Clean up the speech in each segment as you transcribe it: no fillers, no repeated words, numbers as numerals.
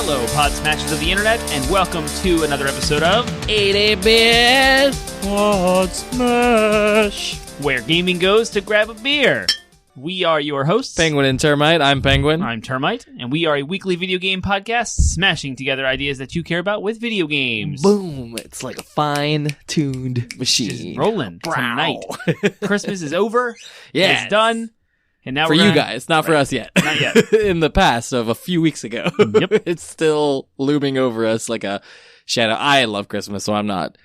Hello, Podsmashers of the Internet, and welcome to another episode of 80-bit Podsmash, where gaming goes to grab a beer. We are your hosts, Penguin and Termite. I'm Penguin. I'm Termite, and we are a weekly video game podcast smashing together ideas that you care about with video games. Boom! It's like a fine-tuned machine. Just rolling tonight. Christmas is over. Yes. It's done. And now for you guys, not for us yet. Not yet. In the past of a few weeks ago. Yep. It's still looming over us like a shadow. I love Christmas, so I'm not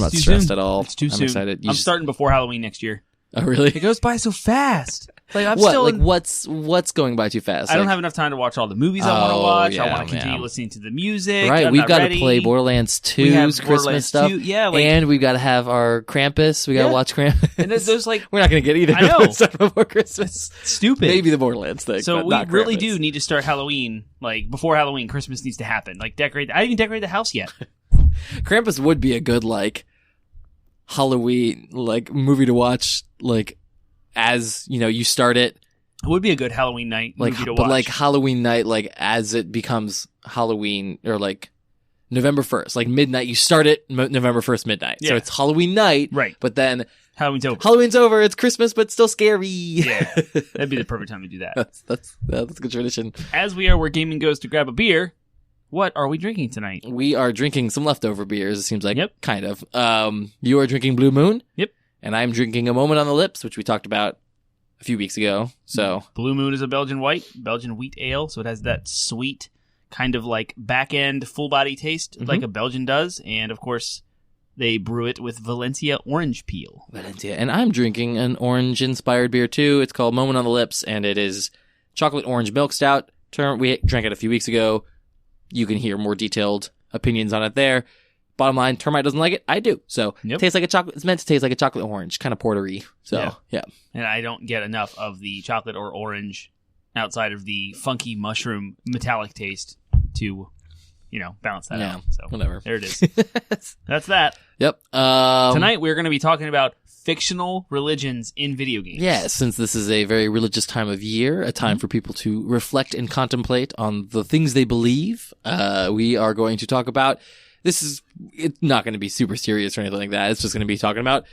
stressed at all. It's too soon. I'm excited. I'm starting before Halloween next year. Oh, really? It goes by so fast. Like I'm what? still Like what's going by too fast? I don't have enough time to watch all the movies I want to watch. Yeah, I want to continue listening to the music. Right, I'm we've not got ready. to play Borderlands 2's Christmas stuff. 2. Yeah, and we've got to have our Krampus. We got to watch Krampus. And those like we're not going to get either I know. of those stuff before Christmas. It's stupid. Maybe the Borderlands thing. So but we not really Krampus. do need to start Halloween. Like before Halloween, Christmas needs to happen. Like decorate. I didn't even decorate the house yet. Krampus would be a good like Halloween like movie to watch. Like as you know, you start it. It would be a good Halloween night Like, movie to but watch. like Halloween night, like as it becomes Halloween or like November 1st, like midnight. You start it November 1st midnight, so Yeah. it's Halloween night, Right. But then Halloween's over. Halloween's over. It's Christmas, but still scary. Yeah, that'd be the perfect time to do that. That's a good tradition. As we are where gaming goes to grab a beer, what are we drinking tonight? We are drinking some leftover beers. It seems like, Yep. kind of. You are drinking Blue Moon. Yep. And I'm drinking A Moment on the Lips, which we talked about a few weeks ago. So Blue Moon is a Belgian wheat ale, so it has that sweet kind of like back end full body taste like a Belgian does, and of course they brew it with Valencia orange peel. Valencia, and I'm drinking an orange inspired beer too. It's called Moment on the Lips, and it is chocolate orange milk stout. We drank it a few weeks ago. You can hear more detailed opinions on it there. Bottom line, Termite doesn't like it. I do. So it tastes like a chocolate. It's meant to taste like a chocolate orange, kind of portery. So yeah. And I don't get enough of the chocolate or orange outside of the funky mushroom metallic taste to, balance that out. So whatever. There it is. That's that. Yep. Tonight we're going to be talking about fictional religions in video games. Yeah, since this is a very religious time of year, a time for people to reflect and contemplate on the things they believe, we are going to talk about. It's not going to be super serious or anything like that. It's just going to be talking about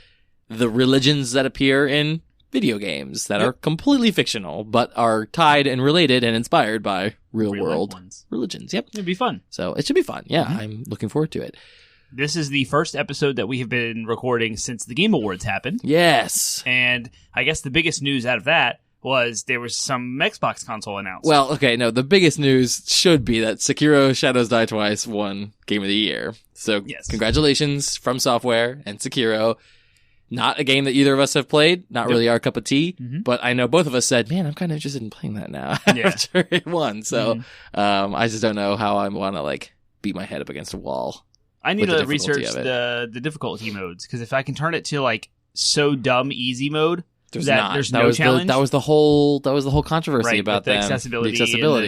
the religions that appear in video games that are completely fictional, but are tied and related and inspired by real world religions. Yep. It'd be fun. So it should be fun. Yeah, I'm looking forward to it. This is the first episode that we have been recording since the Game Awards happened. Yes. And I guess the biggest news out of that was there was some Xbox console announced. Well, okay, no, the biggest news should be that Sekiro Shadows Die Twice won Game of the Year. So congratulations from Software and Sekiro. Not a game that either of us have played, not really our cup of tea, but I know both of us said, man, I'm kind of interested in playing that now after it won. So I just don't know how I want to like beat my head up against a wall. I need to research the difficulty modes, because if I can turn it to like so dumb easy mode, there's no challenge. That was the whole controversy about the them. accessibility,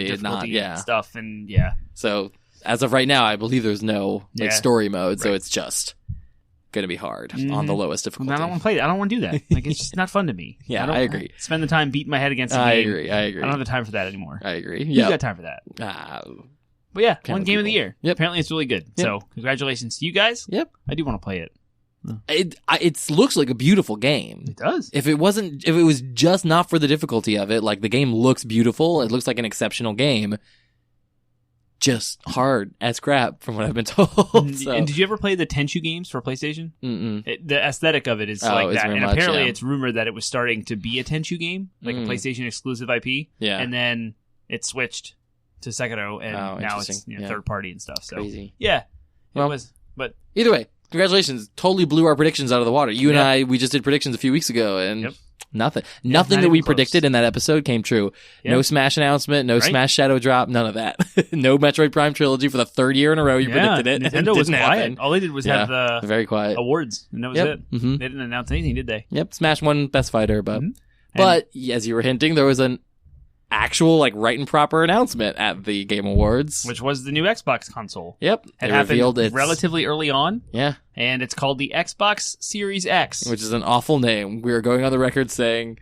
and the not and stuff, and So as of right now, I believe there's no like story mode, so it's just gonna be hard on the lowest difficulty. I don't want to play it. I don't want to do that. Like it's just not fun to me. I agree. Spend the time beating my head against the game. I agree. I don't have the time for that anymore. I agree. You've got time for that. But yeah, one game of the year. Yep. Apparently it's really good. Yep. So congratulations to you guys. Yep. I do want to play it. It looks like a beautiful game. It does. If it was just not for the difficulty of it, like the game looks beautiful. It looks like an exceptional game. Just hard as crap, from what I've been told. So. And did you ever play the Tenchu games for PlayStation? Mm-mm. The aesthetic of it is like that. And apparently it's rumored that it was starting to be a Tenchu game, like a PlayStation exclusive IP. Yeah. And then it switched to Sekiro, and now it's third party and stuff. So crazy. Yeah. It was. But either way, congratulations. Totally blew our predictions out of the water. You and I, we just did predictions a few weeks ago, and nothing that we predicted in that episode came true. Yep. No Smash announcement, no Smash Shadow drop, none of that. No Metroid Prime Trilogy for the third year in a row. You predicted it. Nintendo was quiet. All they did was have the very quiet awards, and that was it. Mm-hmm. They didn't announce anything, did they? Yep. Smash won Best Fighter, but as you were hinting, there was an actual like right and proper announcement at the Game Awards, which was the new Xbox console. Yep. It happened relatively early on. Yeah. And it's called the Xbox Series X, which is an awful name. We are going on the record saying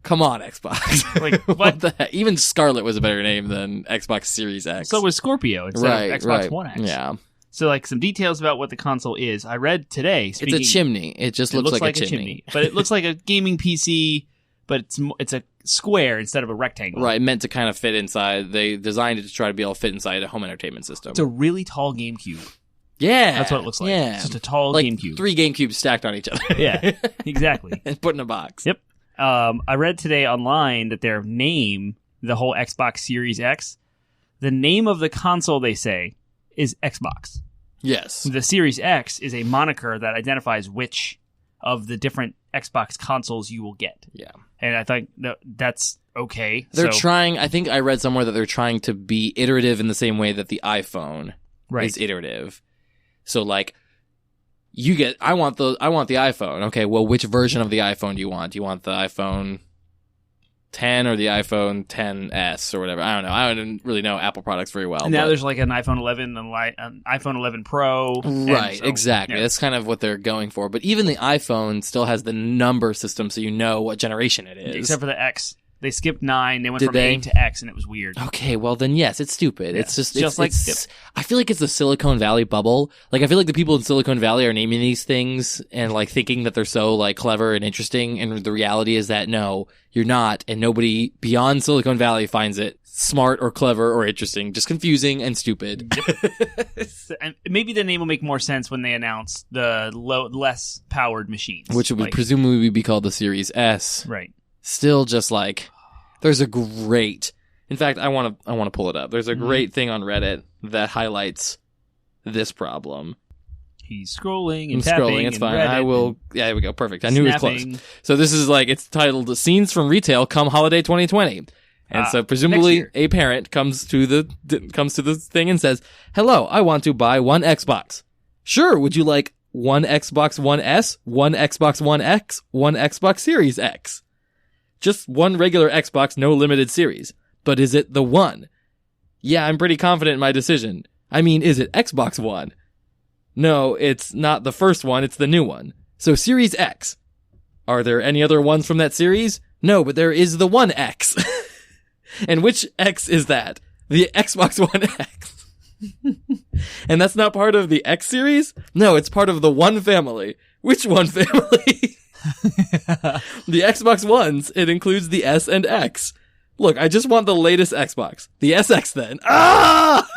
Come on, Xbox. Like, what the heck? Even Scarlet was a better name than Xbox Series X. So was Scorpio instead of Xbox One X. Yeah. So, like, some details about what the console is. I read today. It's a chimney. It just looks like a chimney. But it looks like a gaming PC, but it's a square instead of a rectangle. Right, meant to kind of fit inside. They designed it to try to be able to fit inside a home entertainment system. It's a really tall GameCube. Yeah. That's what it looks like. Yeah. It's just a tall like GameCube. 3 GameCubes stacked on each other. Yeah, exactly. And put in a box. Yep. I read today online that their name, the whole Xbox Series X, the name of the console, they say, is Xbox. Yes. The Series X is a moniker that identifies which of the different Xbox consoles you will get. Yeah. And I think that's okay. They're trying, I think I read somewhere that they're trying to be iterative in the same way that the iPhone is iterative. So like, I want the iPhone. Okay, well, which version of the iPhone do you want? Do you want the iPhone 10 or the iPhone 10s or whatever? I don't know. I don't really know Apple products very well. And now there's like an iPhone 11 and an iPhone 11 Pro. Right, so, exactly. Yeah. That's kind of what they're going for. But even the iPhone still has the number system so you know what generation it is. Except for the X. They skipped 9. They went Did from they? 8 to X, and it was weird. Okay, well then yes, it's stupid. Yeah. It's just It's I feel like it's the Silicon Valley bubble. Like I feel like the people in Silicon Valley are naming these things and like thinking that they're so like clever and interesting, and the reality is that no, you're not, and nobody beyond Silicon Valley finds it smart or clever or interesting, just confusing and stupid. And maybe the name will make more sense when they announce the less powered machines. Which would presumably be called the Series S. Right. Still just like there's a great, in fact, I want to pull it up. There's a great thing on Reddit that highlights this problem. He's scrolling and I'm tapping. scrolling. It's and fine. Reddit I will. Yeah, there we go. Perfect. I knew it was close. So this is like, it's titled "Scenes from Retail Come Holiday 2020," and so presumably a parent comes to the thing and says, "Hello, I want to buy one Xbox. Sure. Would you like one Xbox One S, one Xbox One X, one Xbox Series X?" Just one regular Xbox, no limited series. But is it the one? Yeah, I'm pretty confident in my decision. I mean, is it Xbox One? No, it's not the first one, it's the new one. So Series X. Are there any other ones from that series? No, but there is the One X. And which X is that? The Xbox One X. And that's not part of the X series? No, it's part of the One family. Which One family? The Xbox Ones, it includes the S and X. Look, I just want the latest Xbox. The SX then. Ah!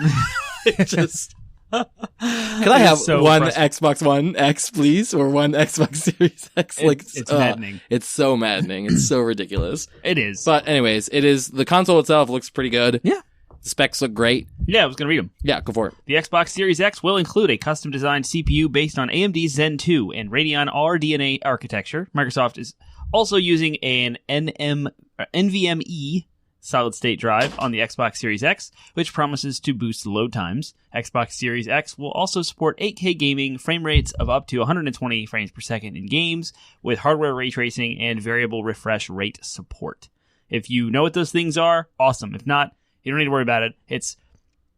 Just... Can I have one Xbox One X, please? Or one Xbox Series X? It's maddening. It's so maddening. It's so ridiculous. It is. But anyways, the console itself looks pretty good. Yeah. The specs look great. Yeah, I was going to read them. Yeah, go for it. The Xbox Series X will include a custom-designed CPU based on AMD Zen 2 and Radeon RDNA architecture. Microsoft is also using an NVMe solid-state drive on the Xbox Series X, which promises to boost load times. Xbox Series X will also support 8K gaming, frame rates of up to 120 frames per second in games, with hardware ray tracing and variable refresh rate support. If you know what those things are, awesome. If not, you don't need to worry about it. It's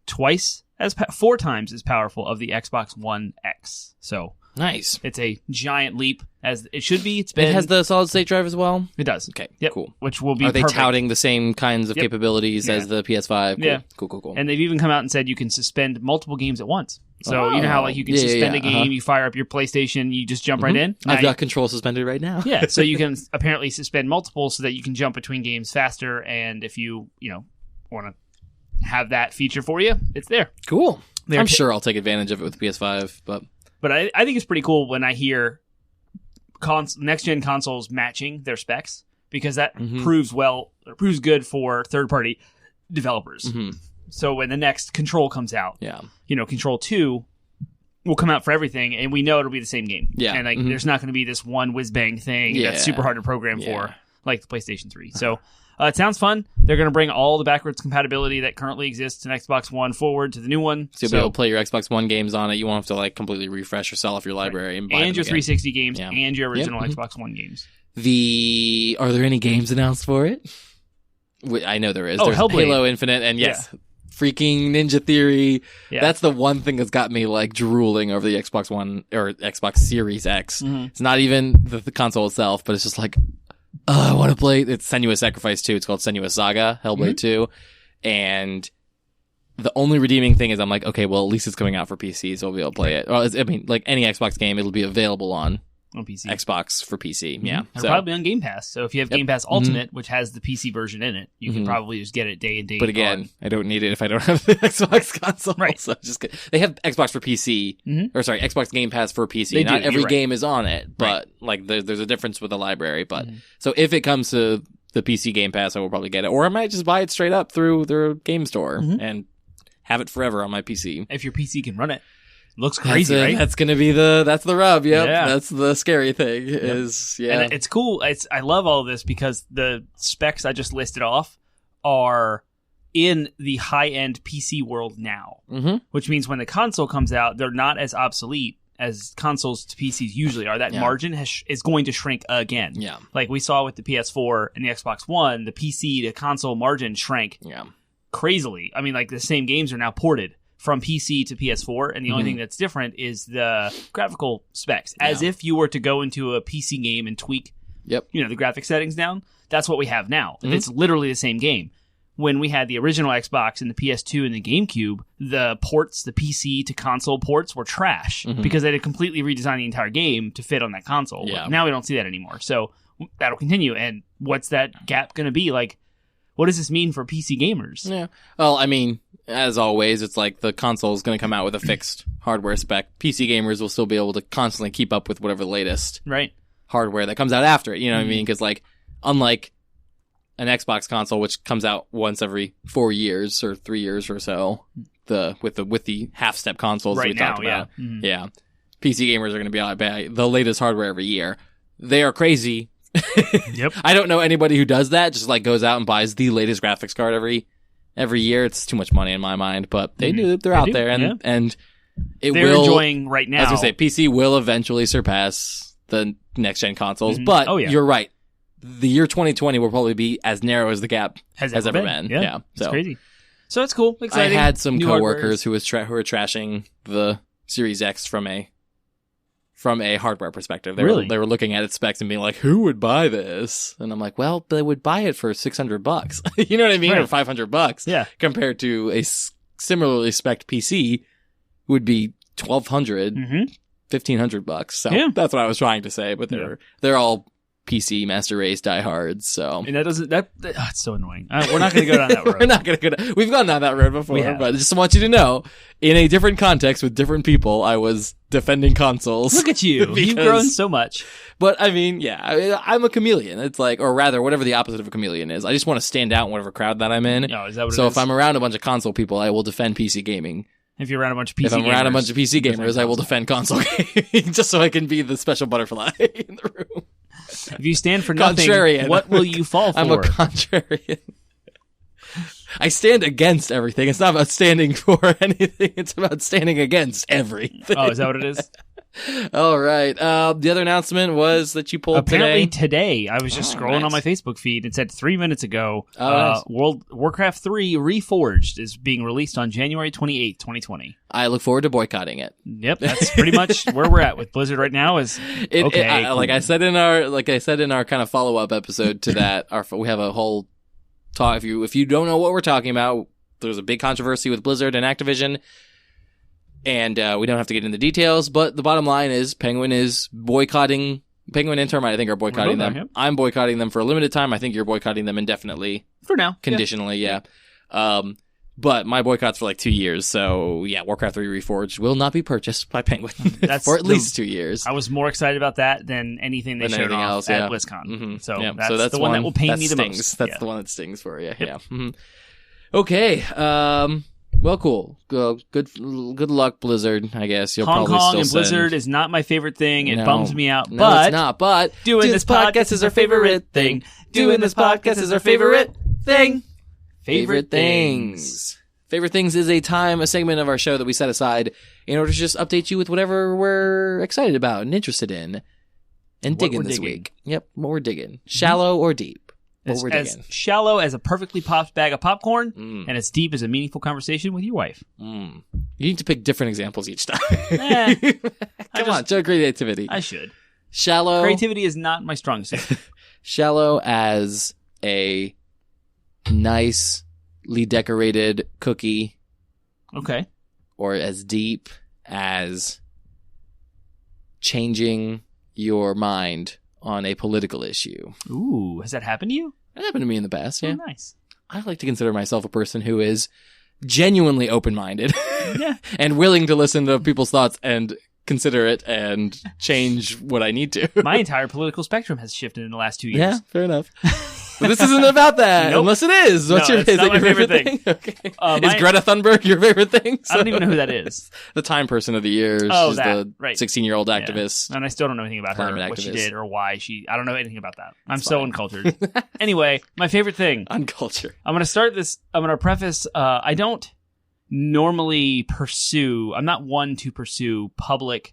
4 times as powerful of the Xbox One X. So nice. It's a giant leap, as it should be. It has the solid state drive as well? It does. Okay, yep. Cool. Which will be Are they perfect. touting the same kinds of capabilities as the PS5? Cool. Yeah. Cool. And they've even come out and said you can suspend multiple games at once. So you know how like you can suspend a game, you fire up your PlayStation, you just jump right in? I've got Control suspended right now. Yeah, so you can apparently suspend multiple so that you can jump between games faster, and if you want to have that feature for you, it's there. Cool. I'm sure I'll take advantage of it with the PS5, but I think it's pretty cool when I hear next-gen consoles matching their specs, because that proves good for third-party developers. Mm-hmm. So when the next Control comes out, Control 2 will come out for everything, and we know it'll be the same game. Yeah. And there's not going to be this one whiz-bang thing that's super hard to program for, like the PlayStation 3. So it sounds fun. They're going to bring all the backwards compatibility that currently exists in Xbox One forward to the new one. So you'll be able to play your Xbox One games on it. You won't have to completely refresh or sell off your library. Right. And your 360 games and your original Xbox One games. Are there any games announced for it? I know there is. There's Hellblade. Halo Infinite, and freaking Ninja Theory. Yeah. That's the one thing that's got me drooling over the Xbox One or Xbox Series X. Mm-hmm. It's not even the console itself, but it's just I want to play. It's Senua's Sacrifice 2. It's called Senua's Saga, Hellblade 2. And the only redeeming thing is I'm like, okay, well, at least it's coming out for PC, so I'll be able to play it. Well, I mean, like any Xbox game, it'll be available on PC. Xbox for PC, yeah. It'll probably be on Game Pass. So if you have Game Pass Ultimate, which has the PC version in it, you can probably just get it day and date. But again, I don't need it if I don't have the Xbox console. Right. So they have Xbox for PC, or sorry, Xbox Game Pass for PC. They Not do, every right. game is on it, but like there's a difference with the library. But so if it comes to the PC Game Pass, I will probably get it, or I might just buy it straight up through their game store and have it forever on my PC. If your PC can run it. Looks crazy, right? That's gonna be that's the rub. Yep. Yeah. That's the scary thing is, And it's cool. I love all of this because the specs I just listed off are in the high-end PC world now, which means when the console comes out, they're not as obsolete as consoles to PCs usually are. That margin is going to shrink again. Yeah. Like we saw with the PS4 and the Xbox One, the PC to console margin shrank crazily. I mean, like the same games are now ported from PC to PS4, and the only thing that's different is the graphical specs. As if you were to go into a PC game and tweak, the graphic settings down. That's what we have now. It's literally the same game. When we had the original Xbox and the PS2 and the GameCube, the ports, the PC to console ports were trash because they had completely redesigned the entire game to fit on that console. Yeah. Now we don't see that anymore. So that'll continue. And what's that gap going to be? Like, what does this mean for PC gamers? Yeah. Well, I mean, as always, it's like the console is going to come out with a fixed hardware spec. PC gamers will still be able to constantly keep up with whatever the latest hardware that comes out after it. You know what I mean? Because like, unlike an Xbox console, which comes out once every 4 years or 3 years or so, with the half step consoles that we talked about, PC gamers are going to be able to buy the latest hardware every year. They are crazy. I don't know anybody who does that. Just like goes out and buys the latest graphics card every year. It's too much money in my mind, but they do. They're out there, and they're enjoying right now. As we say, PC will eventually surpass the next gen consoles. But you're right. The year 2020 will probably be as narrow as the gap has ever been. Yeah, it's crazy. So it's cool, exciting. I had some coworkers who were trashing the Series X from a hardware perspective. They were looking at its specs and being like, "Who would buy this?" And I'm like, "Well, they would buy it for $600." You know what I mean? Or $500. Yeah. Compared to a similarly spec'd PC would be $1,200, $1,500. So that's what I was trying to say. But they're all PC Master Race diehards. So and it's so annoying. We're not going to go down that road. We're not going to go. We've gone down that road before, but I just want you to know, in a different context with different people, I was defending consoles. Look at you. You've grown so much. But I mean, I'm a chameleon. It's like, or rather, whatever the opposite of a chameleon is. I just want to stand out in whatever crowd that I'm in. Oh, is that what so it is? if I'm around a bunch of console people, I will defend PC gaming. If you're around a bunch of PC gamers. If I'm around a bunch of PC gamers, I will defend console gaming, just so I can be the special butterfly in the room. If you stand for nothing, what will you fall for? I'm a contrarian. I stand against everything. It's not about standing for anything. It's about standing against everything. Oh, is that what it is? All right. The other announcement was that you pulled apparently today. I was just scrolling on my Facebook feed. It said 3 minutes ago, nice. Warcraft 3 Reforged is being released on January 28th, 2020. I look forward to boycotting it. Yep, that's pretty much where we're at with Blizzard right now. Cool. Like I said in our kind of follow up episode to that, we have a whole talk. If you don't know what we're talking about, there's a big controversy with Blizzard and Activision. And we don't have to get into the details, but the bottom line is Penguin is boycotting. Penguin and Termite, I think, are boycotting them. Yep. I'm boycotting them for a limited time. I think you're boycotting them indefinitely. For now. Conditionally, yeah. But my boycott's for like 2 years, so yeah, Warcraft 3 Reforged will not be purchased by Penguin for at least 2 years. I was more excited about that than anything they showed off at BlizzCon. Mm-hmm. So that's the one that will pain me the most. That's the one that stings for you. Yep. Yeah. Mm-hmm. Okay. Well, cool. Good luck, Blizzard. I guess you'll Hong probably Kong still and Blizzard send... is not my favorite thing. It bums me out. No, but it's not. But doing this podcast is our favorite thing. Doing this podcast is our favorite thing. Favorite things. Favorite Things is a segment of our show that we set aside in order to just update you with whatever we're excited about and interested in and digging this week. Yep, what we're digging. Shallow or deep. As shallow as a perfectly popped bag of popcorn and as deep as a meaningful conversation with your wife. You need to pick different examples each time. Come on, show creativity. I should. Shallow. Creativity is not my strong suit. Shallow as a nicely decorated cookie. Okay. Or as deep as changing your mind on a political issue. Ooh, has that happened to you? That happened to me in the past, yeah. Oh, nice. I like to consider myself a person who is genuinely open-minded Yeah. and willing to listen to people's thoughts and consider it and change what I need to. My entire political spectrum has shifted in the last 2 years. Yeah, fair enough. But this isn't about that, Nope. unless it is. What's No, your, it's is not it your my favorite favorite thing? Okay. Is my- Greta Thunberg your favorite thing? I don't even know who that is. The Time Person of the Year. Oh, She's that, the right. 16-year-old Yeah. activist. And I still don't know anything about her, Climate what she activist. did or why she... I don't know anything about that. I'm It's so fine. uncultured. Anyway, my favorite thing. Uncultured. I'm going to start this... I'm going to preface... I don't normally pursue... I'm not one to pursue public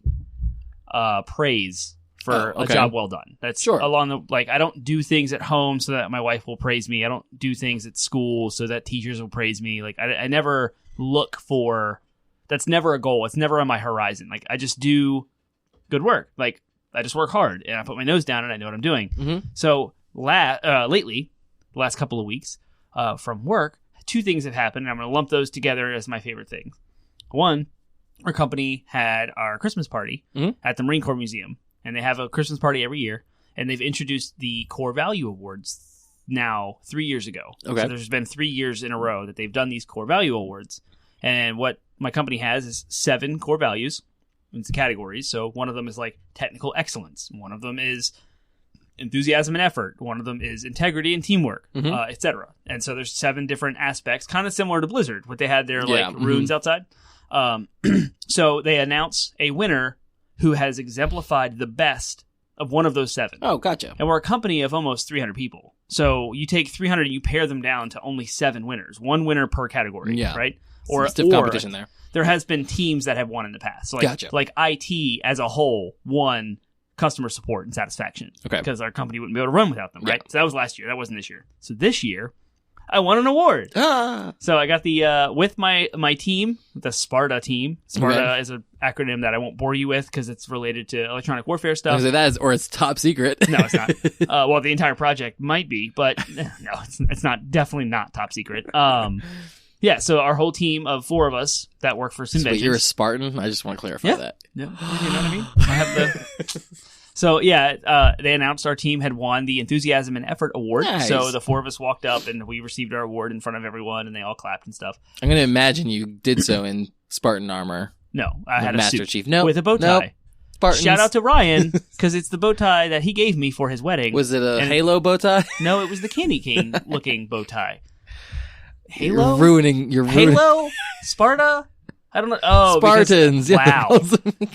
praise for Oh, okay. a job well done. That's Sure. along the... Like, I don't do things at home so that my wife will praise me. I don't do things at school so that teachers will praise me. Like, I never look for... That's never a goal. It's never on my horizon. Like, I just do good work. Like, I just work hard and I put my nose down and I know what I'm doing. Mm-hmm. So lately, the last couple of weeks from work, two things have happened, and I'm going to lump those together as my favorite things. One, our company had our Christmas party at the Marine Corps Museum, and they have a Christmas party every year, and they've introduced the Core Value Awards now 3 years ago. Okay. So there's been 3 years in a row that they've done these Core Value Awards, and what my company has is 7 core values. It's categories. So one of them is like technical excellence. One of them is enthusiasm and effort. One of them is integrity and teamwork, etc. And so there's 7 different aspects, kind of similar to Blizzard, what they had their runes outside. So they announce a winner who has exemplified the best of one of those 7. Oh, gotcha. And we're a company of almost 300 people. So you take 300 and you pare them down to only 7 winners. 1 winner per category, right? Or stiff competition there. There has been teams that have won in the past. So Gotcha. Like IT as a whole won customer support and satisfaction. Okay. Because our company wouldn't be able to run without them, right? Yeah. So that was last year. That wasn't this year. So this year, I won an award. So I got the with my team, the Sparta team. Sparta is an acronym that I won't bore you with because it's related to electronic warfare stuff. Or it's top secret. No, it's not. Well, the entire project might be, but no, it's not. Definitely not top secret. Yeah, so our whole team of 4 of us that work for Simventions. Wait, you're a Spartan? I just want to clarify that. Yeah, you know what I mean? I have the... So, yeah, they announced our team had won the Enthusiasm and Effort Award. Nice. So the 4 of us walked up and we received our award in front of everyone and they all clapped and stuff. I'm going to imagine you did so in Spartan armor. No, I had a Master suit Chief. No, with a bow tie. Spartans. Shout out to Ryan, because it's the bow tie that he gave me for his wedding. Was it a Halo bow tie? No, it was the Candy King looking bow tie. Halo? You're ruining. Halo? Sparta? I don't know. Oh, Spartans. Wow.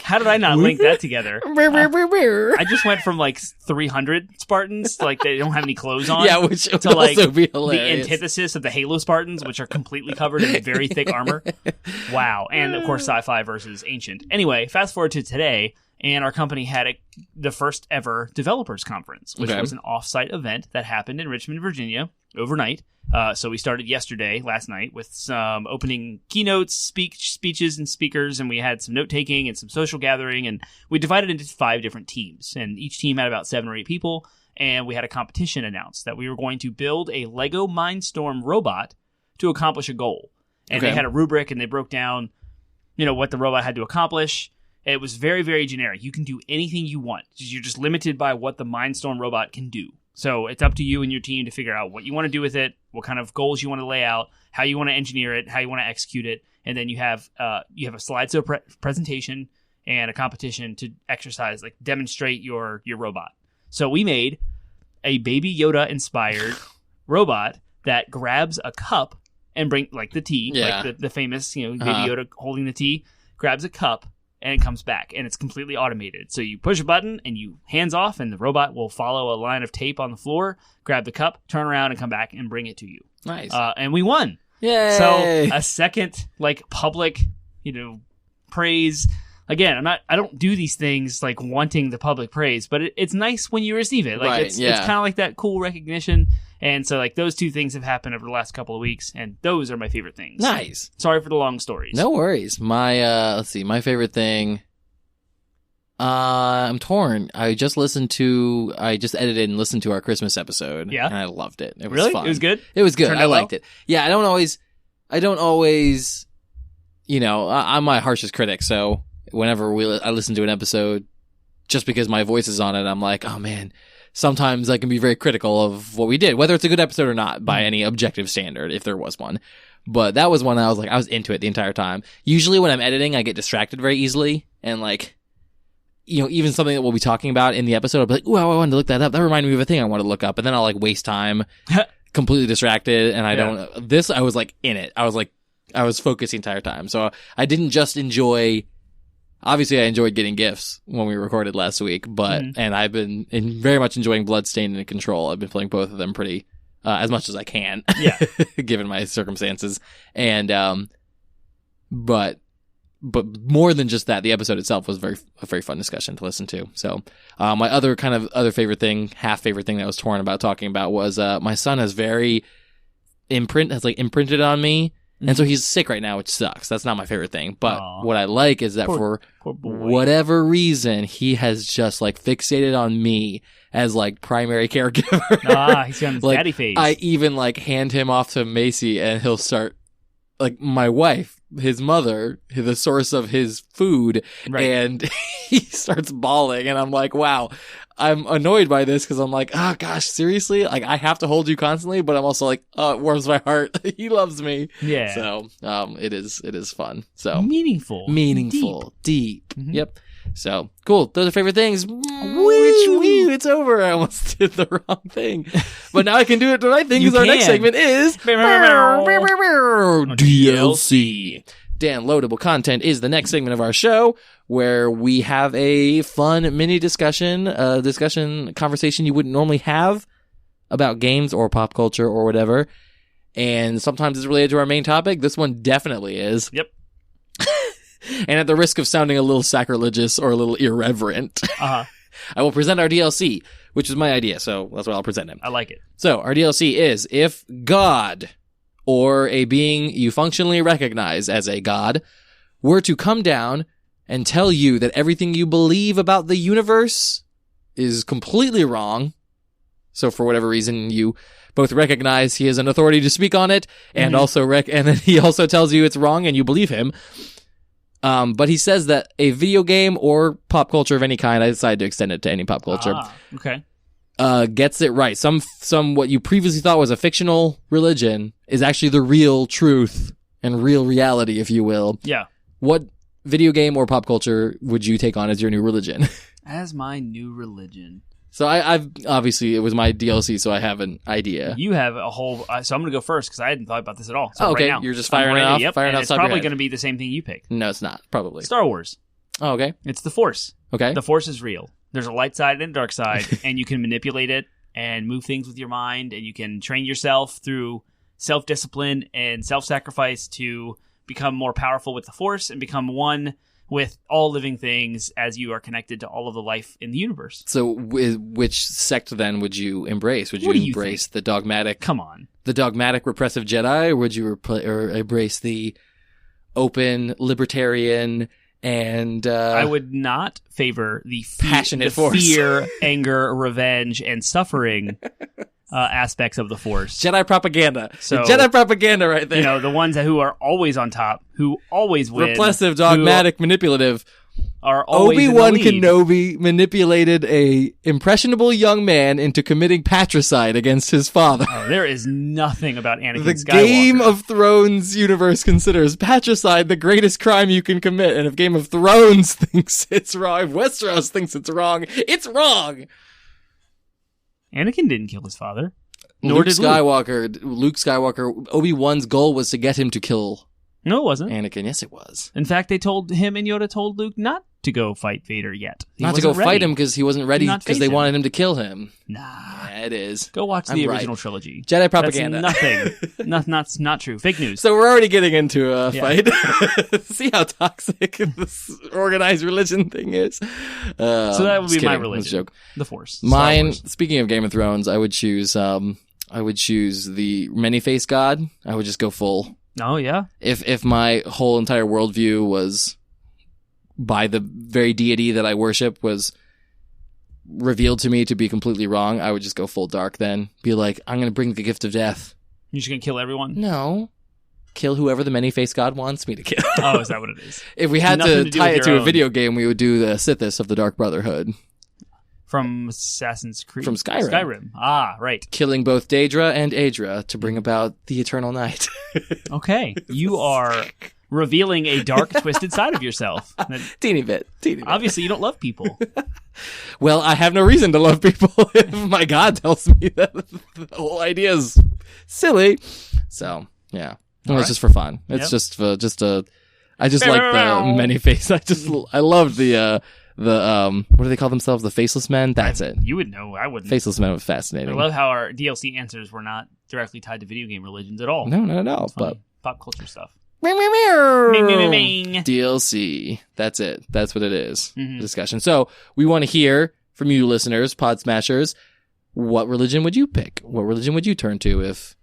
How did I not link that together? I just went from like 300 Spartans, like they don't have any clothes on. Yeah, which would to like also be the hilarious. antithesis of the Halo Spartans, which are completely covered in very thick armor. Wow. And of course, sci-fi versus ancient. Anyway, fast forward to today, and our company had the first ever developers conference, which was an off-site event that happened in Richmond, Virginia, overnight. So we started last night, with some opening keynotes, speeches and speakers, and we had some note-taking and some social gathering, and we divided into 5 different teams, and each team had about 7 or 8 people, and we had a competition announced that we were going to build a Lego Mindstorm robot to accomplish a goal. And they had a rubric, and they broke down, what the robot had to accomplish. It was very, very generic. You can do anything you want. You're just limited by what the Mindstorm robot can do. So it's up to you and your team to figure out what you want to do with it, what kind of goals you want to lay out, how you want to engineer it, how you want to execute it, and then you have a slideshow presentation and a competition to exercise, like demonstrate your robot. So we made a Baby Yoda inspired robot that grabs a cup and bring like the tea, like the famous Baby Yoda holding the tea, grabs a cup. And it comes back, and it's completely automated. So you push a button, and you hands off, and the robot will follow a line of tape on the floor, grab the cup, turn around, and come back and bring it to you. Nice. And we won. Yay! So a second, public, praise. Again, I don't do these things like wanting the public praise, but it's nice when you receive it. It's kind of like that cool recognition. And so those 2 things have happened over the last couple of weeks, and those are my favorite things. Nice. Sorry for the long stories. No worries. My my favorite thing. I'm torn. I just edited and listened to our Christmas episode. Yeah. And I loved it. It was Really? fun. It was good? It was good. Turned I out well? liked it. Yeah, I don't always, I'm my harshest critic. So whenever I listen to an episode, just because my voice is on it, I'm like, oh man, sometimes I can be very critical of what we did, whether it's a good episode or not by any objective standard, if there was one. But that was one I was into it the entire time. Usually when I'm editing, I get distracted very easily. And like, even something that we'll be talking about in the episode, I'll be like, oh, I wanted to look that up. That reminded me of a thing I want to look up. And then I'll like waste time, completely distracted. And I was like in it. I was focused the entire time. So I didn't just enjoy, obviously I enjoyed getting gifts when we recorded last week, and I've been very much enjoying Bloodstained and Control. I've been playing both of them pretty, as much as I can. Yeah. Given my circumstances. And, but more than just that, the episode itself was a very fun discussion to listen to. So, my other favorite thing, half favorite thing that I was torn about talking about was, my son has imprinted on me. And so he's sick right now, which sucks. That's not my favorite thing. But what I like is that for whatever reason, he has just like fixated on me as like primary caregiver. He's got his like, daddy face. I even like hand him off to Macy and he'll start, like my wife, his mother, the source of his food, and he starts bawling, and I'm like, wow, I'm annoyed by this because I'm like, oh gosh, seriously? Like I have to hold you constantly, but I'm also like, oh, it warms my heart. He loves me. Yeah. So, it is fun. So meaningful, deep. Mm-hmm. Yep. So cool. Those are favorite things. It's over. I almost did the wrong thing, but now I can do it the right thing because our next segment is DLC. Downloadable content is the next segment of our show where we have a fun mini conversation you wouldn't normally have about games or pop culture or whatever. And sometimes it's related to our main topic. This one definitely is. Yep. And at the risk of sounding a little sacrilegious or a little irreverent, I will present our DLC, which is my idea. So that's what I'll present it. I like it. So our DLC is if God, or a being you functionally recognize as a god, were to come down and tell you that everything you believe about the universe is completely wrong. So for whatever reason, you both recognize he is an authority to speak on it, and and then he also tells you it's wrong and you believe him. But he says that a video game or pop culture of any kind, I decided to extend it to any pop culture. Okay. Gets it right. Some what you previously thought was a fictional religion is actually the real truth and real reality, if you will. Yeah. What video game or pop culture would you take on as your new religion? As my new religion. So I've obviously it was my DLC, so I have an idea. You have a whole. So I'm going to go first because I hadn't thought about this at all. So okay. Right now, You're just firing it off. Yep. Firing and off. it's probably going to be the same thing you picked. No, it's not. Probably Star Wars. Oh, okay. It's the Force. Okay. The Force is real. There's a light side and a dark side, and you can manipulate it and move things with your mind, and you can train yourself through self-discipline and self-sacrifice to become more powerful with the Force and become one with all living things as you are connected to all of the life in the universe. So which sect then would you embrace? Would you embrace the dogmatic? Come on. The dogmatic repressive Jedi, or would you embrace the open libertarian and I would not favor the passionate Force. Fear, anger, revenge, and suffering aspects of the Force. Jedi propaganda. So, Jedi propaganda right there. You know, the ones who are always on top, who always win. Repressive, dogmatic, manipulative. Are always Obi-Wan Kenobi manipulated a impressionable young man into committing patricide against his father. Oh, there is nothing about Anakin the Skywalker. Game of Thrones universe considers patricide the greatest crime you can commit, and if Game of Thrones thinks it's wrong, if Westeros thinks it's wrong, it's wrong! Anakin didn't kill his father. Nor did Luke Skywalker, Obi-Wan's goal was to get him to kill No, it wasn't. Anakin. Yes, it was. In fact, Yoda told Luke not to go fight Vader yet. Not to go fight him because he wasn't ready because they wanted him to kill him. Nah. Yeah, it is. Go watch the original trilogy. Jedi propaganda. That's nothing. not true. Fake news. So we're already getting into a fight. See how toxic this organized religion thing is? So that would be my religion. Joke. The Force. Mine, speaking of Game of Thrones, I would choose the many-faced god. I would just go full. Oh, yeah? If my whole entire worldview was by the very deity that I worship was revealed to me to be completely wrong, I would just go full dark then. Be like, I'm going to bring the gift of death. You're just going to kill everyone? No. Kill whoever the many-faced god wants me to kill. Oh, is that what it is? If we had to tie it to a video game, we would do the Sithis of the Dark Brotherhood. From Assassin's Creed? From Skyrim. Ah, right. Killing both Daedra and Aedra to bring about the Eternal Night. Okay. You are revealing a dark, twisted side of yourself. Teeny bit. Obviously, you don't love people. Well, I have no reason to love people if my god tells me that the whole idea is silly. So, yeah. It's just for fun. It's just I just like the many-faced. I loved the what do they call themselves? The Faceless Men? That's it. You would know. I wouldn't. Faceless Men was fascinating. I love how our DLC answers were not directly tied to video game religions at all. No, not at all. But pop culture stuff. DLC. That's it. That's what it is. Mm-hmm. Discussion. So we want to hear from you listeners, Pod Smashers. What religion would you pick? What religion would you turn to if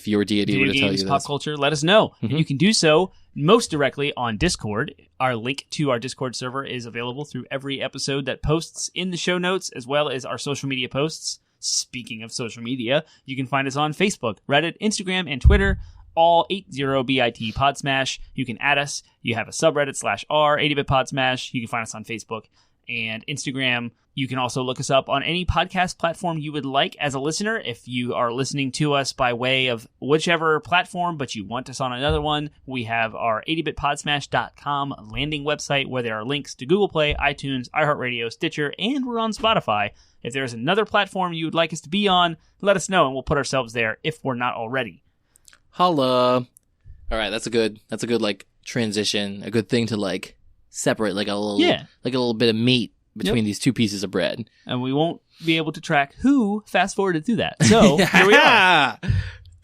your deity were to tell you this? Pop culture, let us know. Mm-hmm. You can do so most directly on Discord. Our link to our Discord server is available through every episode that posts in the show notes, as well as our social media posts. Speaking of social media, you can find us on Facebook, Reddit, Instagram, and Twitter, all 80bit Podsmash. You can add us. You have a subreddit /r 80bit Podsmash. You can find us on Facebook and Instagram. You can also look us up on any podcast platform you would like as a listener. If you are listening to us by way of whichever platform, but you want us on another one, we have our 80bitpodsmash.com landing website where there are links to Google Play, iTunes, iHeartRadio, Stitcher, and we're on Spotify. If there's another platform you would like us to be on, let us know and we'll put ourselves there if we're not already. Holla. All right, that's a good like transition, a good thing to like separate like a little bit of meat between these two pieces of bread. And we won't be able to track who fast-forwarded through that. So, here we are.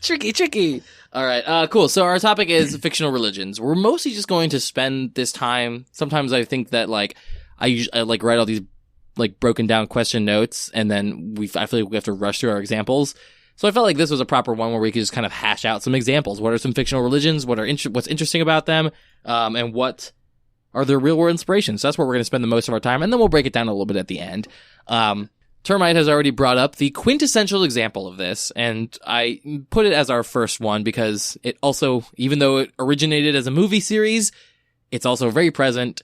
Tricky. All right, cool. So our topic is fictional religions. We're mostly just going to spend this time. Sometimes I think that like I like write all these like broken down question notes, and then I feel like we have to rush through our examples. So I felt like this was a proper one where we could just kind of hash out some examples. What are some fictional religions? What's interesting about them? And what are their real world inspirations? So that's where we're going to spend the most of our time, and then we'll break it down a little bit at the end. Termite has already brought up the quintessential example of this, and I put it as our first one because it also, even though it originated as a movie series, it's also very present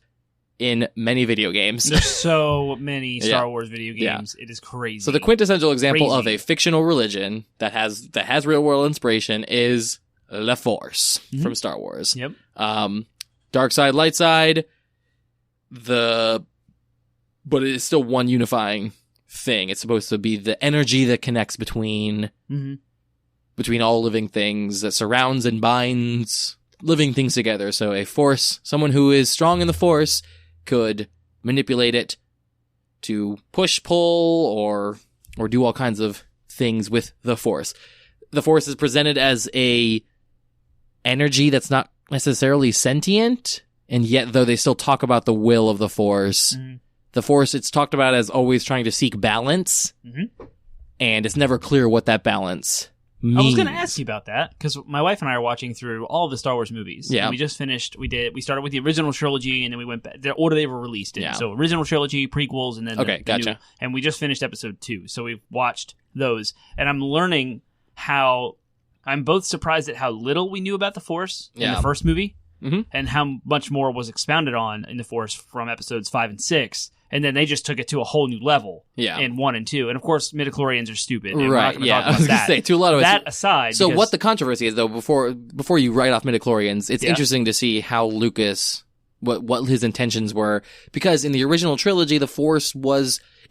in many video games. There's so many Star Wars video games. Yeah. It is crazy. So the quintessential example of a fictional religion that has real world inspiration is the Force from Star Wars. Yep. Dark side, light side, but it is still one unifying thing. It's supposed to be the energy that connects between all living things, that surrounds and binds living things together. So a force, someone who is strong in the Force, could manipulate it to push, pull, or do all kinds of things with the Force. The Force is presented as a energy that's not necessarily sentient, and yet though they still talk about the will of the Force, the Force, it's talked about as always trying to seek balance, and it's never clear what that balance means. I was going to ask you about that, because my wife and I are watching through all of the Star Wars movies. Yeah. And we just finished, we started with the original trilogy, and then we went back, the order they were released in. Yeah. So original trilogy, prequels, and then the new, and we just finished episode 2. So we've watched those, and I'm learning how, I'm both surprised at how little we knew about the Force in the first movie, and how much more was expounded on in the Force from episodes 5 and 6. And then they just took it to a whole new level in 1 and 2. And of course, midichlorians are stupid. Right, yeah. I was going to say, to a lot of that aside. So what the controversy is, though, before you write off midichlorians, it's interesting to see how Lucas, what his intentions were. Because in the original trilogy, the Force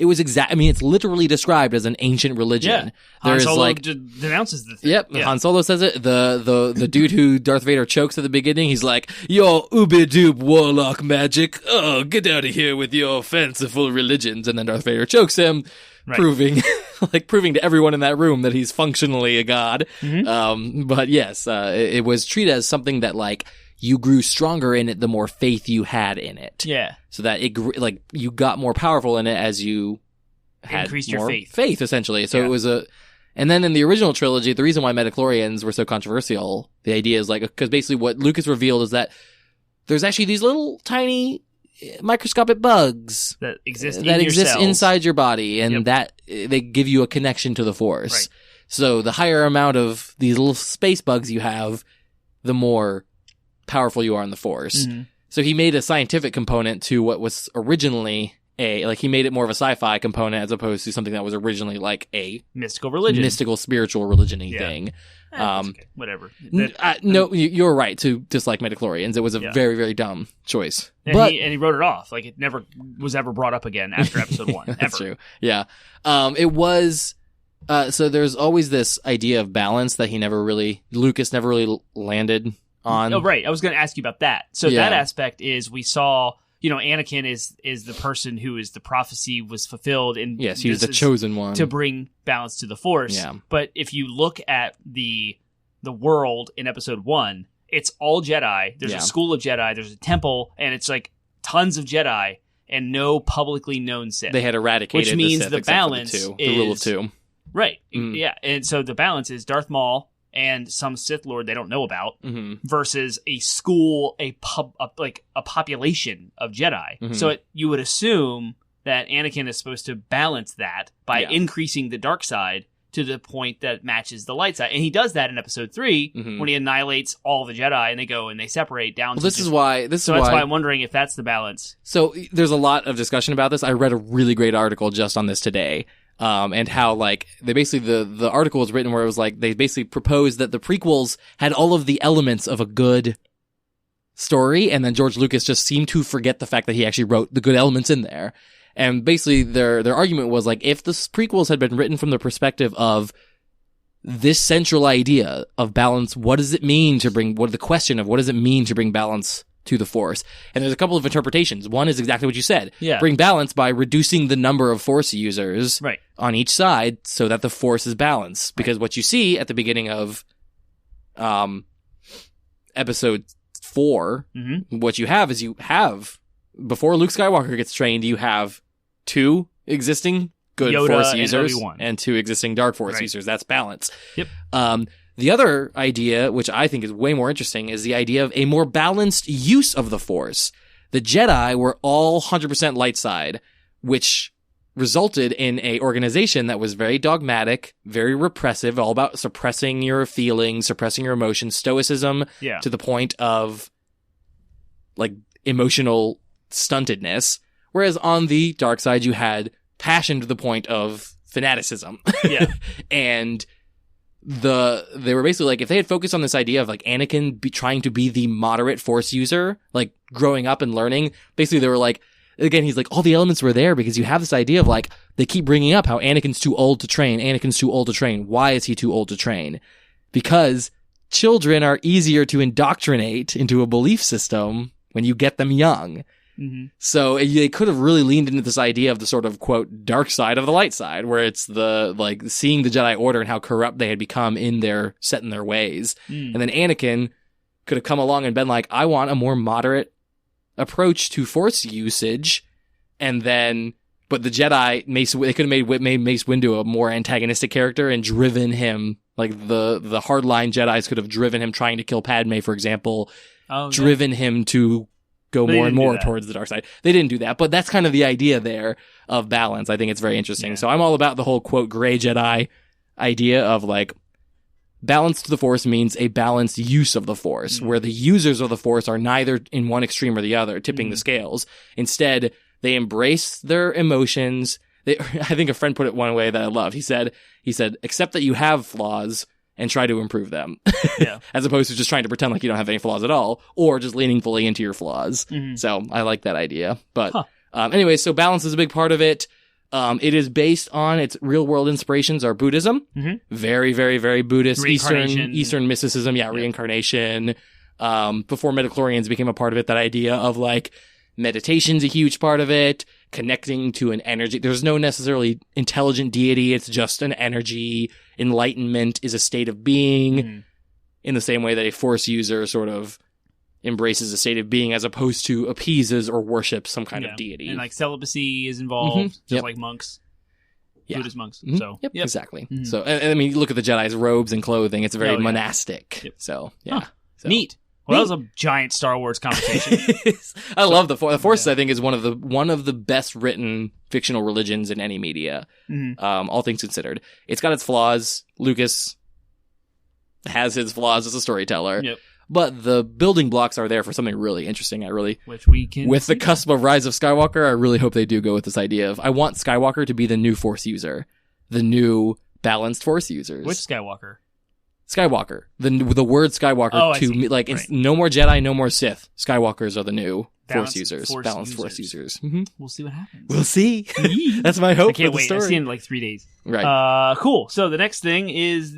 it's literally described as an ancient religion. Yeah. Han Solo denounces the thing. Yep, Han Solo says it. The dude who Darth Vader chokes at the beginning, he's like, "Yo, ooby-doob warlock magic. Oh, get out of here with your fanciful religions." And then Darth Vader chokes him, proving to everyone in that room that he's functionally a god. But yes, it was treated as something that like, you grew stronger in it the more faith you had in it. Yeah. So that you got more powerful in it as you had increased more your faith. Faith, essentially. So it was and then in the original trilogy, the reason why midichlorians were so controversial, the idea is like, because basically what Lucas revealed is that there's actually these little tiny microscopic bugs that exist inside your body, and that they give you a connection to the Force. Right. So the higher amount of these little space bugs you have, the more powerful you are in the Force. Mm-hmm. So he made a scientific component to what was originally he made it more of a sci-fi component as opposed to something that was originally like a mystical religion, mystical spiritual religion-y thing. Okay. Whatever. No, you're right to dislike midichlorians. It was a very, very dumb choice. And he wrote it off. Like, it never was ever brought up again after episode 1. That's true. Yeah. It was... so there's always this idea of balance that Lucas never really landed on. Oh, right. I was going to ask you about that. So that aspect is we saw... Anakin is the person who is the prophecy was fulfilled, and yes, he was the chosen one to bring balance to the Force. Yeah. But if you look at the world in Episode 1, it's all Jedi. There's a school of Jedi. There's a temple, and it's like tons of Jedi and no publicly known Sith. They had eradicated, which means the balance is the rule of 2. Right. Yeah, and so the balance is Darth Maul and some Sith Lord they don't know about versus a school, a population of Jedi. Mm-hmm. So you would assume that Anakin is supposed to balance that by increasing the dark side to the point that matches the light side. And he does that in Episode 3 when he annihilates all the Jedi and they go and they separate down. Well, that's why I'm wondering if that's the balance. So there's a lot of discussion about this. I read a really great article just on this today. And how, like, they basically, the article was written where it was like, they basically proposed that the prequels had all of the elements of a good story, and then George Lucas just seemed to forget the fact that he actually wrote the good elements in there. And basically, their argument was like, if the prequels had been written from the perspective of this central idea of balance, what does it mean to bring balance to the Force? And there's a couple of interpretations. One is exactly what you said. Yeah. Bring balance by reducing the number of Force users on each side so that the Force is balanced. Because what you see at the beginning of Episode 4, what you have is before Luke Skywalker gets trained, you have 2 existing good Yoda Force users and and 2 existing Dark Force users. That's balance. Yep. The other idea, which I think is way more interesting, is the idea of a more balanced use of the Force. The Jedi were all 100% light side, which resulted in a organization that was very dogmatic, very repressive, all about suppressing your feelings, suppressing your emotions, stoicism to the point of like emotional stuntedness. Whereas on the dark side, you had passion to the point of fanaticism. Yeah. And they were basically like, if they had focused on this idea of like Anakin trying to be the moderate Force user, like growing up and learning, basically they were like, again, he's like, all the elements were there because you have this idea of like, they keep bringing up how Anakin's too old to train. Anakin's too old to train. Why is he too old to train? Because children are easier to indoctrinate into a belief system when you get them young. So they could have really leaned into this idea of the sort of, quote, dark side of the light side, where it's the, like, seeing the Jedi Order and how corrupt they had become set in their ways. And then Anakin could have come along and been like, I want a more moderate approach to Force usage. And then, but the Jedi, they could have made Mace Windu a more antagonistic character and driven him, like, the hardline Jedis could have driven him trying to kill Padme, for example, driven him to go more and more towards the dark side. They didn't do that, but that's kind of the idea there of balance. I think it's very interesting. So I'm all about the whole, quote, gray Jedi idea of like, balance to the Force means a balanced use of the Force, where the users of the Force are neither in one extreme or the other, tipping the scales. Instead, they embrace their emotions. I think a friend put it one way that I love. He said, accept that you have flaws and try to improve them. As opposed to just trying to pretend like you don't have any flaws at all, or just leaning fully into your flaws. So I like that idea. But anyway, so balance is a big part of it. It is based on its real world inspirations are Buddhism. Very, very, very Buddhist. Eastern mysticism. Reincarnation. Before midichlorians became a part of it, that idea of like meditation's a huge part of it. Connecting to an energy. There's no necessarily intelligent deity. It's just an energy. Enlightenment is a state of being in the same way that a Force user sort of embraces a state of being as opposed to appeases or worships some kind of deity. And like celibacy is involved, just like monks. Buddhist monks. So exactly. So, I mean, you look at the Jedi's robes and clothing. It's very monastic. So, Neat. Well, that was a giant Star Wars conversation. I love the Force. The Force, I think, is one of the best written fictional religions in any media. All things considered, it's got its flaws. Lucas has his flaws as a storyteller. Yep. But the building blocks are there for something really interesting. Which we can with the cusp of Rise of Skywalker, I really hope they do go with this idea of I want Skywalker to be the new Force user, the new balanced Force users. Which Skywalker? Skywalker. The word Skywalker to me, like, it's no more Jedi, no more Sith. Skywalkers are the new Force users. Balanced Force users. Mm-hmm. We'll see what happens. We'll see. That's my hope. I can't for the wait. story. I've seen it in like 3 days. Right. Cool. So the next thing is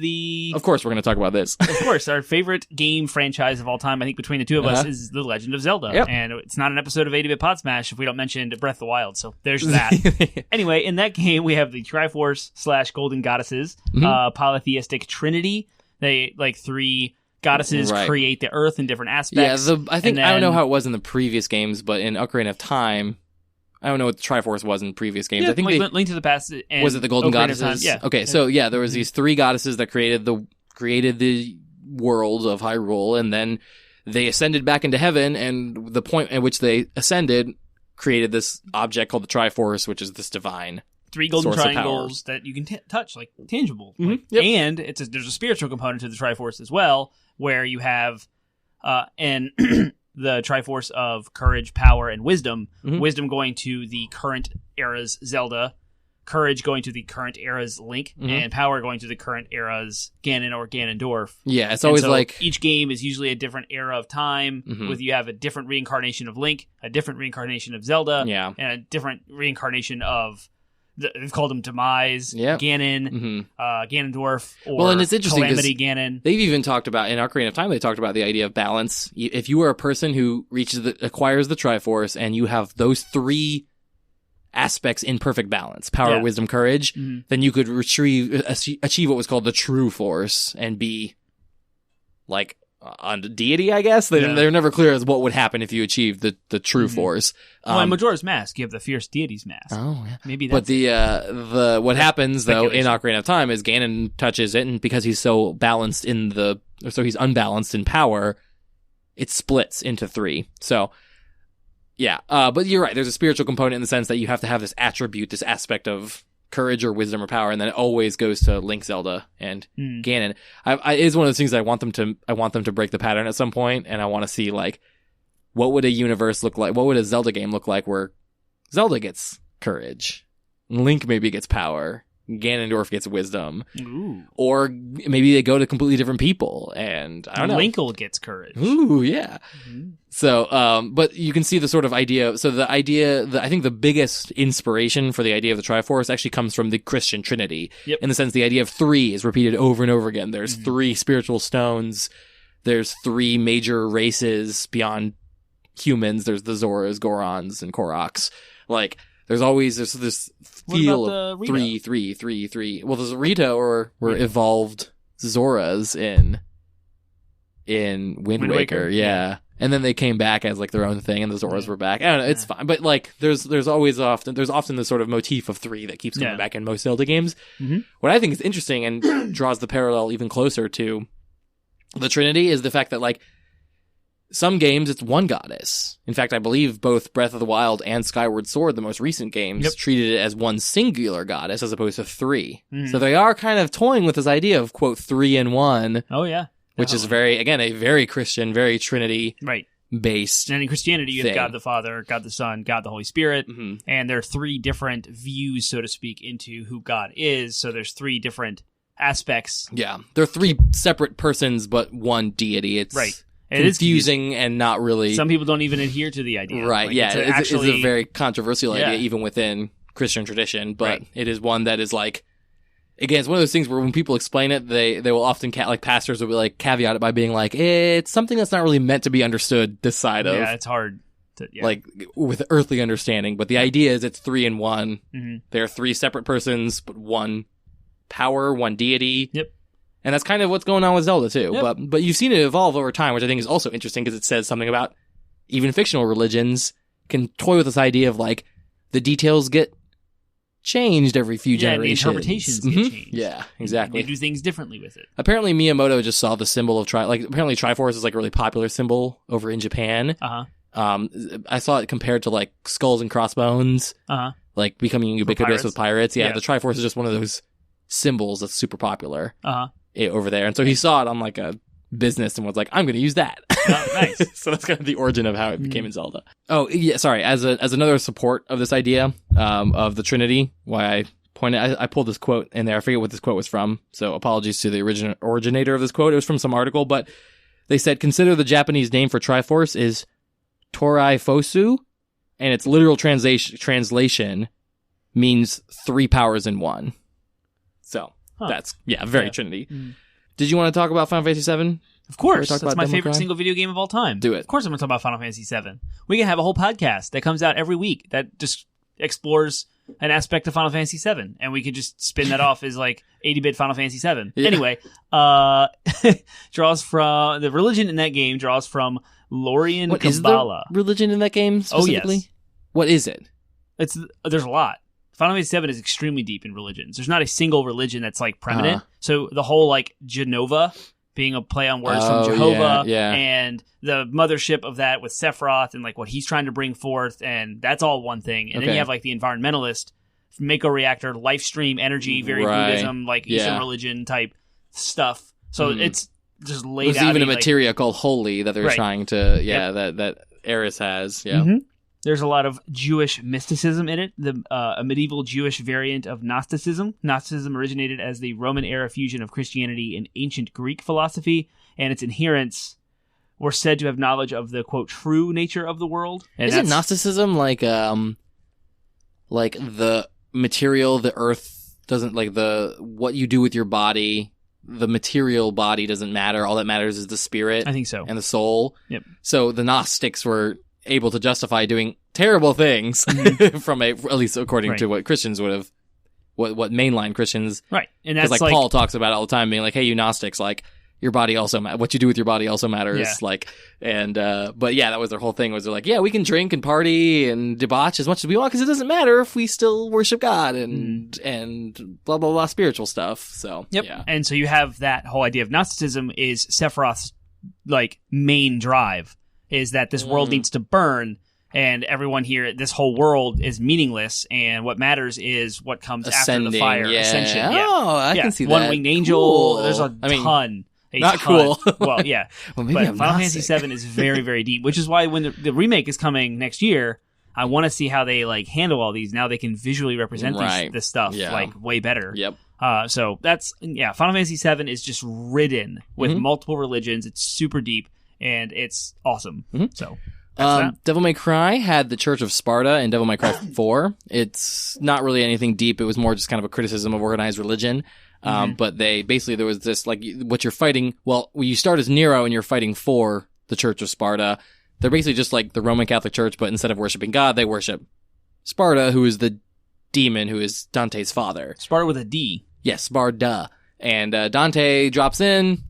Of course, we're going to talk about this. Of course, our favorite game franchise of all time, I think between the two of us, is The Legend of Zelda. Yep. And it's not an episode of 80-Bit Podsmash if we don't mention Breath of the Wild. So there's that. Anyway, in that game, we have the Triforce / Golden Goddesses, polytheistic trinity. They, like, 3 goddesses create the earth in different aspects. Yeah, I think, I don't know how it was in the previous games, but in Ocarina of Time, I don't know what the Triforce was in previous games. Yeah, I think Link to the Past. And was it the Golden Ocarina of Time? Goddesses? Yeah. Okay, so yeah, there was these 3 goddesses that created the world of Hyrule, and then they ascended back into heaven, and the point at which they ascended created this object called the Triforce, which is this divine 3 golden triangles that you can touch, like tangible. And there's a spiritual component to the Triforce as well, where you have the Triforce of courage, power, and wisdom. Wisdom going to the current era's Zelda, courage going to the current era's Link, and power going to the current era's Ganon or Ganondorf. Yeah, it's always like each game is usually a different era of time. With you have a different reincarnation of Link, a different reincarnation of Zelda, and a different reincarnation of. They've called him Demise, Ganon, Ganondorf, or and it's interesting Calamity Ganon. They've even talked about, in Ocarina of Time, they talked about the idea of balance. If you are a person who acquires the Triforce, and you have those 3 aspects in perfect balance, power, wisdom, courage, then you could achieve what was called the true Force, and be, like, on deity, I guess. They're never clear as what would happen if you achieved the true Force. Well, in Majora's Mask, you have the Fierce Deity's Mask. Oh, yeah. Maybe that's... But what happens, though, in Ocarina of Time is Ganon touches it, and because he's so balanced he's unbalanced in power, it splits into 3. So, yeah. But you're right. There's a spiritual component in the sense that you have to have this attribute, this aspect of courage or wisdom or power, and then it always goes to Link, Zelda, and Ganon. It is one of those things that I want them to break the pattern at some point, and I want to see, like, what would a universe look like? What would a Zelda game look like where Zelda gets courage, Link maybe gets power, Ganondorf gets wisdom, or maybe they go to completely different people, and I don't know. Linkle gets courage. Ooh, yeah. So, but you can see the sort of idea. So I think the biggest inspiration for the idea of the Triforce actually comes from the Christian Trinity. In the sense, the idea of 3 is repeated over and over again. There's 3 spiritual stones. There's 3 major races beyond humans. There's the Zoras, Gorons, and Koroks. Like, there's always this feel of 3, 3, 3, 3. Well, there's Rita were evolved Zoras in Wind Waker. Yeah. And then they came back as, like, their own thing, and the Zoras were back. I don't know, it's fine. But, like, there's often this sort of motif of 3 that keeps coming back in most Zelda games. What I think is interesting and draws the parallel even closer to the Trinity is the fact that, like, some games it's 1 goddess. In fact, I believe both Breath of the Wild and Skyward Sword, the most recent games, treated it as 1 singular goddess as opposed to 3. So they are kind of toying with this idea of, quote, 3 in 1. Oh, yeah. Which is a very Christian, very Trinity based. And in Christianity, you have God the Father, God the Son, God the Holy Spirit, and there are 3 different views, so to speak, into who God is. So there's 3 different aspects. Yeah, there are 3 separate persons, but 1 deity. It's confusing and not really. Some people don't even adhere to the idea. Right? Like, it's a very controversial idea, even within Christian tradition. But it is one that is like. Again, it's one of those things where when people explain it, they will often, like, pastors will be like, caveat it by being like, it's something that's not really meant to be understood this side of. Yeah, it's hard to, like, with earthly understanding. But the idea is it's 3 in 1. There are 3 separate persons, but 1 power, 1 deity. And that's kind of what's going on with Zelda, too. But you've seen it evolve over time, which I think is also interesting because it says something about even fictional religions can toy with this idea of, like, the details get changed every few Yeah, generations. the interpretations get changed. Yeah, exactly. They do things differently with it. Apparently, Miyamoto just saw the symbol of apparently Triforce is like a really popular symbol over in Japan. I saw it compared to like skulls and crossbones, like becoming ubiquitous with pirates. Yeah, the Triforce is just one of those symbols that's super popular over there. And so he saw it on like a business and was like, I'm going to use that. Oh, nice. So that's kind of the origin of how it became in Zelda. Oh, yeah, sorry. As another support of this idea of the Trinity, why I pulled this quote in there. I forget what this quote was from, so apologies to the originator of this quote. It was from some article, but they said, consider the Japanese name for Triforce is Torai Fosu, and its literal translation means 3 powers in one. So that's, very Trinity. Did you want to talk about Final Fantasy VII? Of course. That's my favorite single video game of all time. Do it. Of course I'm going to talk about Final Fantasy VII. We can have a whole podcast that comes out every week that just explores an aspect of Final Fantasy VII, and we could just spin that off as like 80-bit Final Fantasy VII. Yeah. Anyway, draws from the religion in that game draws from Lorian Kabbalah. Is the religion in that game specifically? Oh, yes. What is it? There's a lot. Final Fantasy VII is extremely deep in religions. There's not a single religion that's like permanent. So the whole like Genova being a play on words from Jehovah and the mothership of that with Sephiroth and like what he's trying to bring forth, and that's all one thing. And then you have like the environmentalist, Mako Reactor, life stream energy, very Buddhism, like Eastern religion type stuff. So it's just laid out. There's even a materia called Holy that they're trying to, that Eris has. Yeah. Mm-hmm. There's a lot of Jewish mysticism in it, a medieval Jewish variant of Gnosticism. Gnosticism originated as the Roman-era fusion of Christianity and ancient Greek philosophy, and its adherents were said to have knowledge of the, quote, true nature of the world. And isn't Gnosticism like the material, the earth doesn't, like what you do with your body, the material body doesn't matter. All that matters is the spirit. I think so. And the soul. Yep. So the Gnostics were able to justify doing terrible things from at least according to what Christians would have, what mainline Christians, right? And that's like Paul talks about it all the time, being like, "Hey, you Gnostics, like your body also what you do with your body also matters." Like, and but yeah, that was their whole thing. Was they're like, "Yeah, we can drink and party and debauch as much as we want because it doesn't matter if we still worship God and blah blah blah spiritual stuff." So and so you have that whole idea of Gnosticism is Sephiroth's like main drive. Is that this world needs to burn, and everyone here, this whole world is meaningless, and what matters is what comes after the fire. Ascension. Oh, I can see that. One-Winged Angel. Cool. There's a ton. Not cool. Well, yeah. Well, maybe but Final Fantasy VII is very, very deep, which is why when the remake is coming next year, I want to see how they like handle all these. Now they can visually represent this stuff like way better. Yep. So that's Final Fantasy VII is just ridden with multiple religions. It's super deep. And it's awesome. So, Devil May Cry had the Church of Sparta in Devil May Cry 4. It's not really anything deep. It was more just kind of a criticism of organized religion. But there was this, like, what you're fighting. Well, you start as Nero and you're fighting for the Church of Sparta. They're basically just like the Roman Catholic Church, but instead of worshiping God, they worship Sparta, who is the demon who is Dante's father. Sparta with a D. Yes, Sparta. And Dante drops in,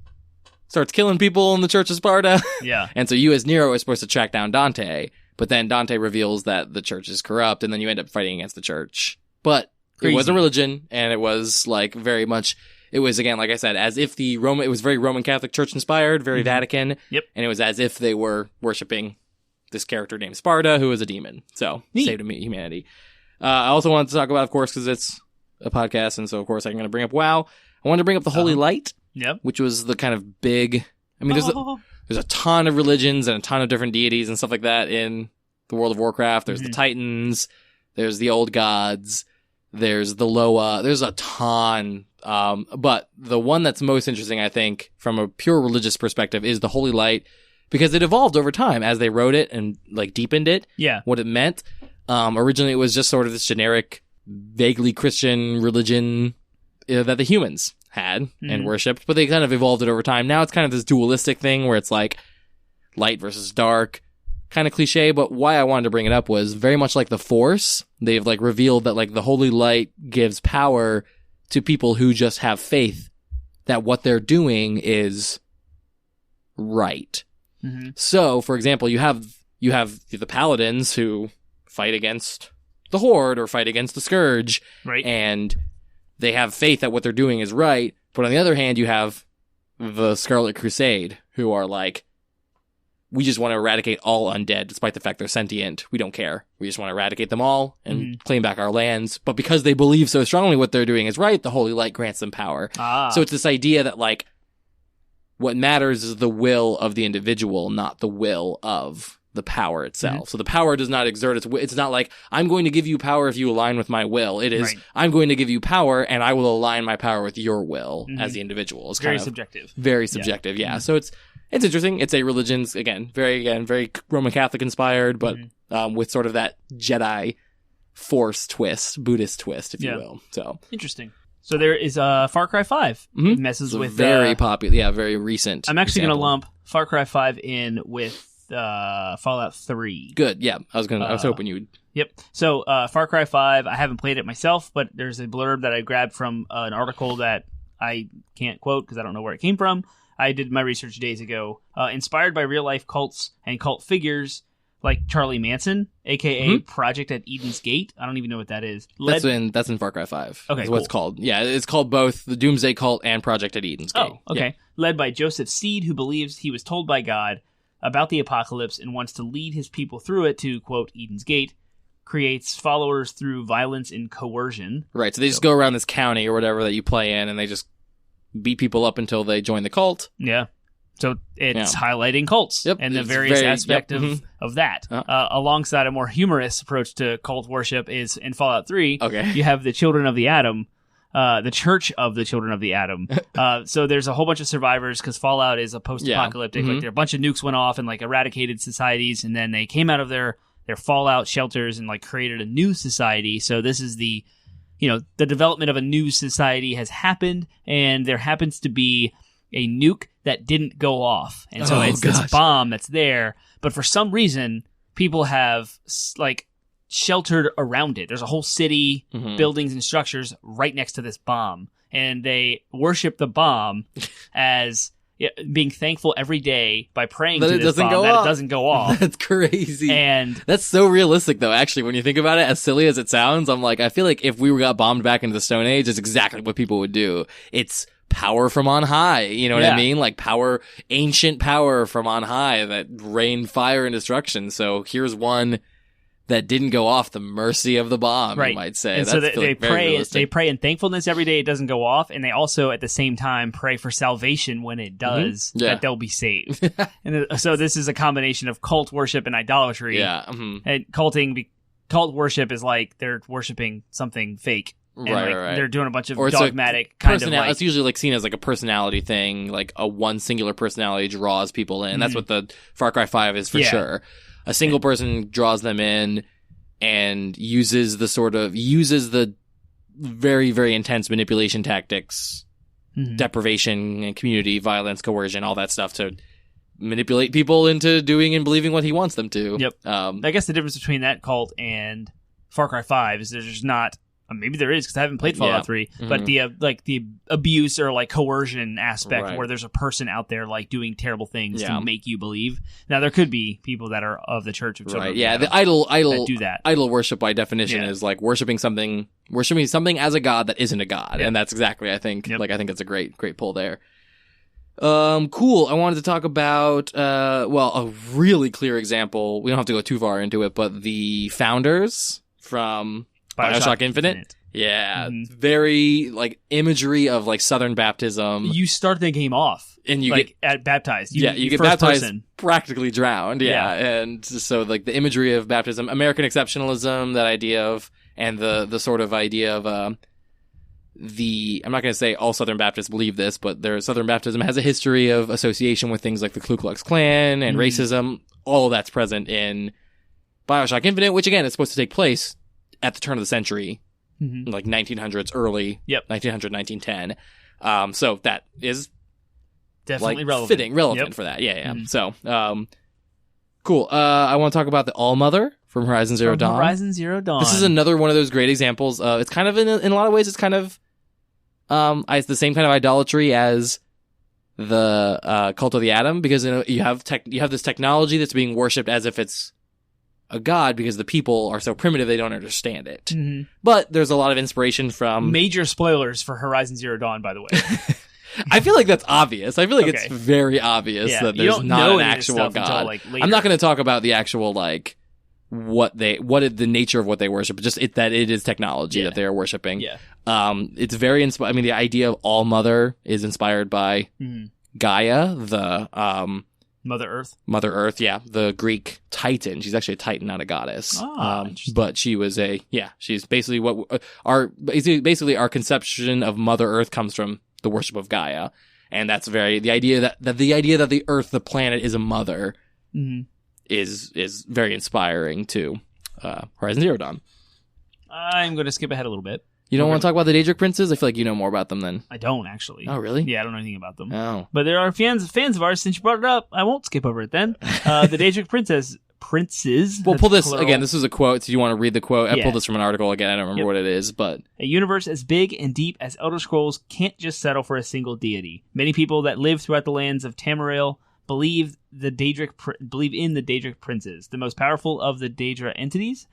starts killing people in the Church of Sparta. Yeah. And so you as Nero are supposed to track down Dante, but then Dante reveals that the church is corrupt, and then you end up fighting against the church. But it was a religion, and it was like very much, it was, again, like I said, as if it was very Roman Catholic Church inspired, very Vatican. Yep. And it was as if they were worshiping this character named Sparta, who is a demon. So, saved humanity. I also wanted to talk about, of course, because it's a podcast, and so, of course, I'm going to bring up WoW. I wanted to bring up the Holy Light. Yep. Which was the kind of big, I mean, there's a ton of religions and a ton of different deities and stuff like that in the World of Warcraft. There's the Titans, there's the old gods, there's the Loa, there's a ton. But the one that's most interesting, I think, from a pure religious perspective is the Holy Light, because it evolved over time as they wrote it and like deepened it. Yeah. What it meant. Originally it was just sort of this generic, vaguely Christian religion that the humans had and worshipped, but they kind of evolved it over time. Now it's kind of this dualistic thing where it's like light versus dark, kind of cliche, but why I wanted to bring it up was very much like the Force. They've like revealed that like the Holy Light gives power to people who just have faith that what they're doing is right. So, for example, you have the Paladins who fight against the Horde or fight against the Scourge. Right. And they have faith that what they're doing is right. But on the other hand, you have the Scarlet Crusade, who are like, we just want to eradicate all undead, despite the fact they're sentient. We don't care. We just want to eradicate them all and claim back our lands. But because they believe so strongly what they're doing is right, the Holy Light grants them power. So it's this idea that, like, what matters is the will of the individual, not the will of the power itself. So the power does not exert its will. It's not like, I'm going to give you power if you align with my will. It is, I'm going to give you power and I will align my power with your will as the individual. It's very subjective. Very subjective, yeah. So it's interesting. It's a religion's, very Roman Catholic inspired, but with sort of that Jedi Force twist, Buddhist twist, if you will. So interesting. So there is Far Cry 5. It messes with very popular, very recent. I'm actually going to lump Far Cry 5 in with Fallout 3. Good, yeah. I was hoping you would. Yep. So Far Cry 5, I haven't played it myself, but there's a blurb that I grabbed from an article that I can't quote because I don't know where it came from. I did my research days ago. Inspired by real-life cults and cult figures like Charlie Manson, a.k.a. Project at Eden's Gate. I don't even know what that is. That's in Far Cry 5. Okay, is what it's called. Yeah, it's called both the Doomsday Cult and Project at Eden's Gate. Oh, okay. Yeah. Led by Joseph Seed, who believes he was told by God about the apocalypse and wants to lead his people through it to, quote, Eden's Gate, creates followers through violence and coercion. Right, so they just go around this county or whatever that you play in, and they just beat people up until they join the cult. Yeah. So it's highlighting cults and the various aspect of that. Alongside a more humorous approach to cult worship is in Fallout 3, you have the Children of the Atom, the Church of the Children of the Atom. So there's a whole bunch of survivors because Fallout is a post-apocalyptic. Like, a bunch of nukes went off and like eradicated societies, and then they came out of their Fallout shelters and like created a new society. So this is the development of a new society has happened, and there happens to be a nuke that didn't go off. And so it's this bomb that's there, but for some reason, people have like sheltered around it. There's a whole city, buildings and structures right next to this bomb, and they worship the bomb as being thankful every day by praying to this bomb that it doesn't go off. That's crazy. And that's so realistic, though, actually, when you think about it, as silly as it sounds. I'm like, I feel like if we got bombed back into the Stone Age, it's exactly what people would do. It's power from on high, you know what I mean? Like ancient power from on high that rained fire and destruction. So here's one that didn't go off, the mercy of the bomb, you might say. And so they pray in thankfulness every day it doesn't go off, and they also at the same time pray for salvation when it does, that they'll be saved. And so this is a combination of cult worship and idolatry. And cult worship is like they're worshiping something fake. And they're doing a bunch of dogmatic kind of like... It's usually like seen as like a personality thing, like a one singular personality draws people in. That's what the Far Cry 5 is for sure. A single person draws them in and uses the very, very intense manipulation tactics, deprivation and community violence, coercion, all that stuff to manipulate people into doing and believing what he wants them to. Yep. I guess the difference between that cult and Far Cry 5 is there's just not... Maybe there is because I haven't played Fallout 3, but the abuse or like coercion aspect where there's a person out there like doing terrible things to make you believe. Now there could be people that are of the Church of Children. The idol that do that. Idol worship by definition is like worshiping something as a god that isn't a god, and that's exactly I think it's a great pull there. Cool. I wanted to talk about a really clear example. We don't have to go too far into it, but the founders from Bioshock Infinite. Yeah. Very, like, imagery of, like, Southern baptism. You start the game off. And you get baptized. You get baptized, practically drowned. Yeah. And so, like, the imagery of baptism, American exceptionalism, that idea of, and the sort of idea of, I'm not going to say all Southern Baptists believe this, but Southern baptism has a history of association with things like the Ku Klux Klan and racism. All of that's present in Bioshock Infinite, which, again, is supposed to take place at the turn of the century, like 1900s, early, 1900, 1910. So that is definitely relevant for that. So, cool. I want to talk about the All-Mother from Horizon Zero Dawn. Horizon Zero Dawn. This is another one of those great examples. It's kind of, in a lot of ways, it's kind of, it's the same kind of idolatry as the Cult of the Atom, because you have this technology that's being worshipped as if it's a god because the people are so primitive they don't understand it. Mm-hmm. But there's a lot of inspiration from... Major spoilers for Horizon Zero Dawn, by the way. I feel like that's obvious. I feel like it's very obvious that there's not an actual god. Until, I'm not going to talk about the actual, like, the nature of what they worship, just that it is technology that they are worshiping. Yeah. It's very inspired. I mean, the idea of All Mother is inspired by Gaia, the Mother Earth. Mother Earth, yeah, the Greek Titan. She's actually a Titan, not a goddess. But she was she's basically basically our conception of Mother Earth comes from the worship of Gaia, and that's the idea that the Earth, the planet, is a mother. Is very inspiring to Horizon Zero Dawn. I'm going to skip ahead a little bit. You don't want to talk about the Daedric Princes? I feel like you know more about them than... I don't, actually. Oh, really? Yeah, I don't know anything about them. Oh. But there are fans of ours. Since you brought it up, I won't skip over it then. The Daedric Princes... Well, pull this... Again, this is a quote. So you want to read the quote? I pulled this from an article. Again, I don't remember what it is, but... A universe as big and deep as Elder Scrolls can't just settle for a single deity. Many people that live throughout the lands of Tamriel believe in the Daedric Princes, the most powerful of the Daedra entities,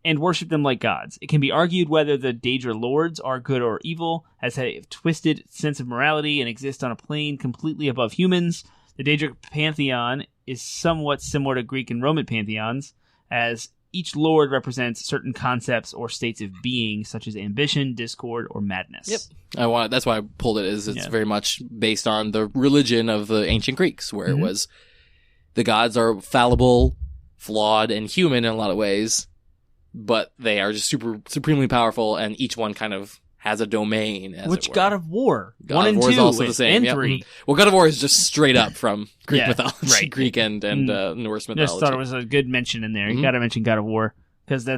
and worship them like gods. It can be argued whether the Daedra lords are good or evil, as they have twisted sense of morality and exist on a plane completely above humans. The Daedric pantheon is somewhat similar to Greek and Roman pantheons, as each lord represents certain concepts or states of being, such as ambition, discord, or madness. Yep. That's why I pulled it. It's very much based on the religion of the ancient Greeks, where it was the gods are fallible, flawed, and human in a lot of ways, but they are just supremely powerful, and each one kind of has a domain, as Which it were. God of War? God 1 of and War 2 is also the same. and 3. Well, God of War is just straight up from Greek mythology, right. Greek and Norse mythology. Just thought it was a good mention in there. You got to mention God of War, because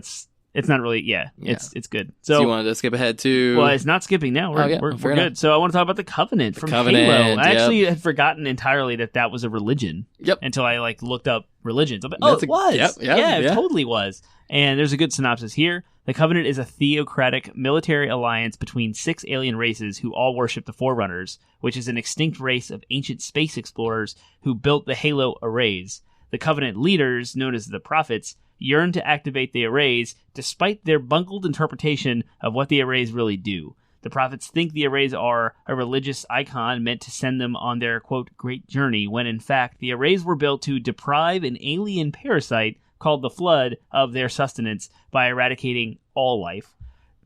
it's not really, it's good. So you wanted to skip ahead to... Well, it's not skipping now. We're good. So I want to talk about the Covenant from Halo. I actually had forgotten entirely that was a religion. Yep. Until I looked up religions. It was. It totally was. And there's a good synopsis here. The Covenant is a theocratic military alliance between 6 alien races who all worship the Forerunners, which is an extinct race of ancient space explorers who built the Halo arrays. The Covenant leaders, known as the Prophets, yearn to activate the arrays despite their bungled interpretation of what the arrays really do. The Prophets think the arrays are a religious icon meant to send them on their, quote, great journey, when in fact the arrays were built to deprive an alien parasite called the Flood of their sustenance by eradicating all life.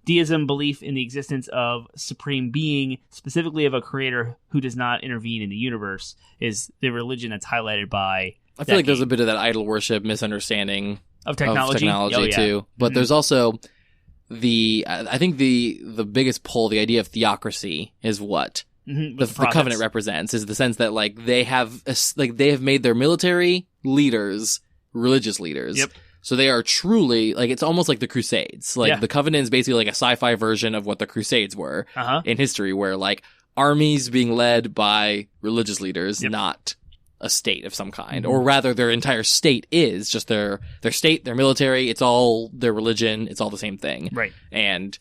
Deism, belief in the existence of supreme being, specifically of a creator who does not intervene in the universe, is the religion that's highlighted by... I feel like there's a bit of that idol worship misunderstanding of technology too. But there's also I think the biggest pull, the idea of theocracy, is what the Covenant represents, is the sense that they have made their military leaders religious leaders. Yep. So they are truly, it's almost like the Crusades. The Covenant is basically like a sci-fi version of what the Crusades were in history, where armies being led by religious leaders, not a state of some kind, or rather their entire state is just their state, their military. It's all their religion. It's all the same thing. Right. And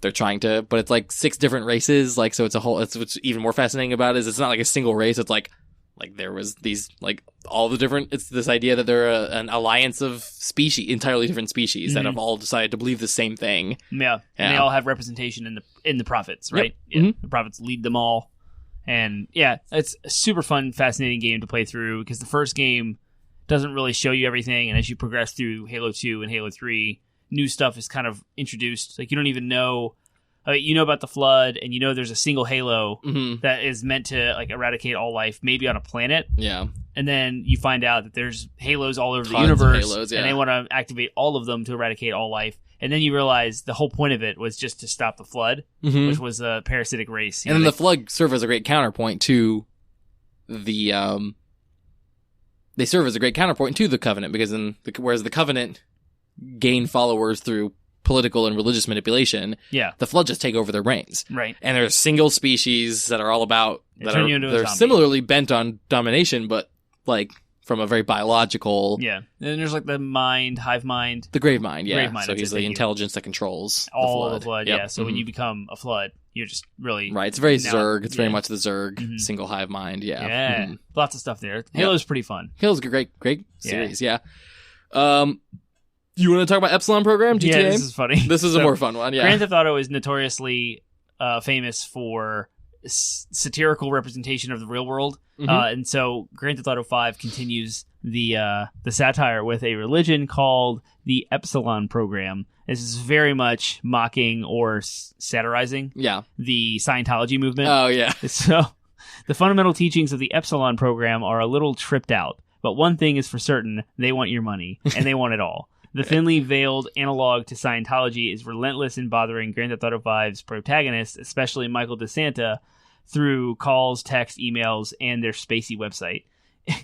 they're trying to, but it's 6 different races. So it's a whole, what's even more fascinating about it is it's not like a single race. It's there was these, all the different, it's this idea that they're an alliance of entirely different species that have all decided to believe the same thing. Yeah. And they all have representation in the Prophets, right? Yep. Yeah. The Prophets lead them all. And it's a super fun, fascinating game to play through, because the first game doesn't really show you everything. And as you progress through Halo 2 and Halo 3, new stuff is kind of introduced. You don't even know... you know about the Flood, and there's a single Halo that is meant to eradicate all life, maybe on a planet. Yeah. And then you find out that there's Halos all over the universe, Halos, and they want to activate all of them to eradicate all life. And then you realize the whole point of it was just to stop the Flood, which was a parasitic race. And then the Flood serve as a great counterpoint to the they serve as a great counterpoint to the Covenant, because whereas the Covenant gain followers through political and religious manipulation, the Flood just take over their reigns. Right. And there's single species that are all about they're similarly bent on domination, but from a very biological... Yeah. And then there's the hive mind. The grave mind, yeah. Grave mind, so he's the intelligence that controls all the Flood, yep. yeah. So when you become a Flood, you're just really... Right, it's very Zerg. It's very much the Zerg single hive mind, yeah. Yeah, lots of stuff there. Halo's pretty fun. Halo's a great series, yeah. You want to talk about Epsilon program, GTA? Yeah, this is funny. This is a more fun one, yeah. Grand Theft Auto is notoriously famous for satirical representation of the real world. And so Grand Theft Auto 5 continues the satire with a religion called the Epsilon program. This is very much mocking or satirizing the Scientology movement. Oh, yeah. So the fundamental teachings of the Epsilon program are a little tripped out. But one thing is for certain, they want your money, and they want it all. The thinly veiled analog to Scientology is relentless in bothering Grand Theft Auto 5's protagonist, especially Michael DeSanta, through calls, texts, emails, and their spacey website.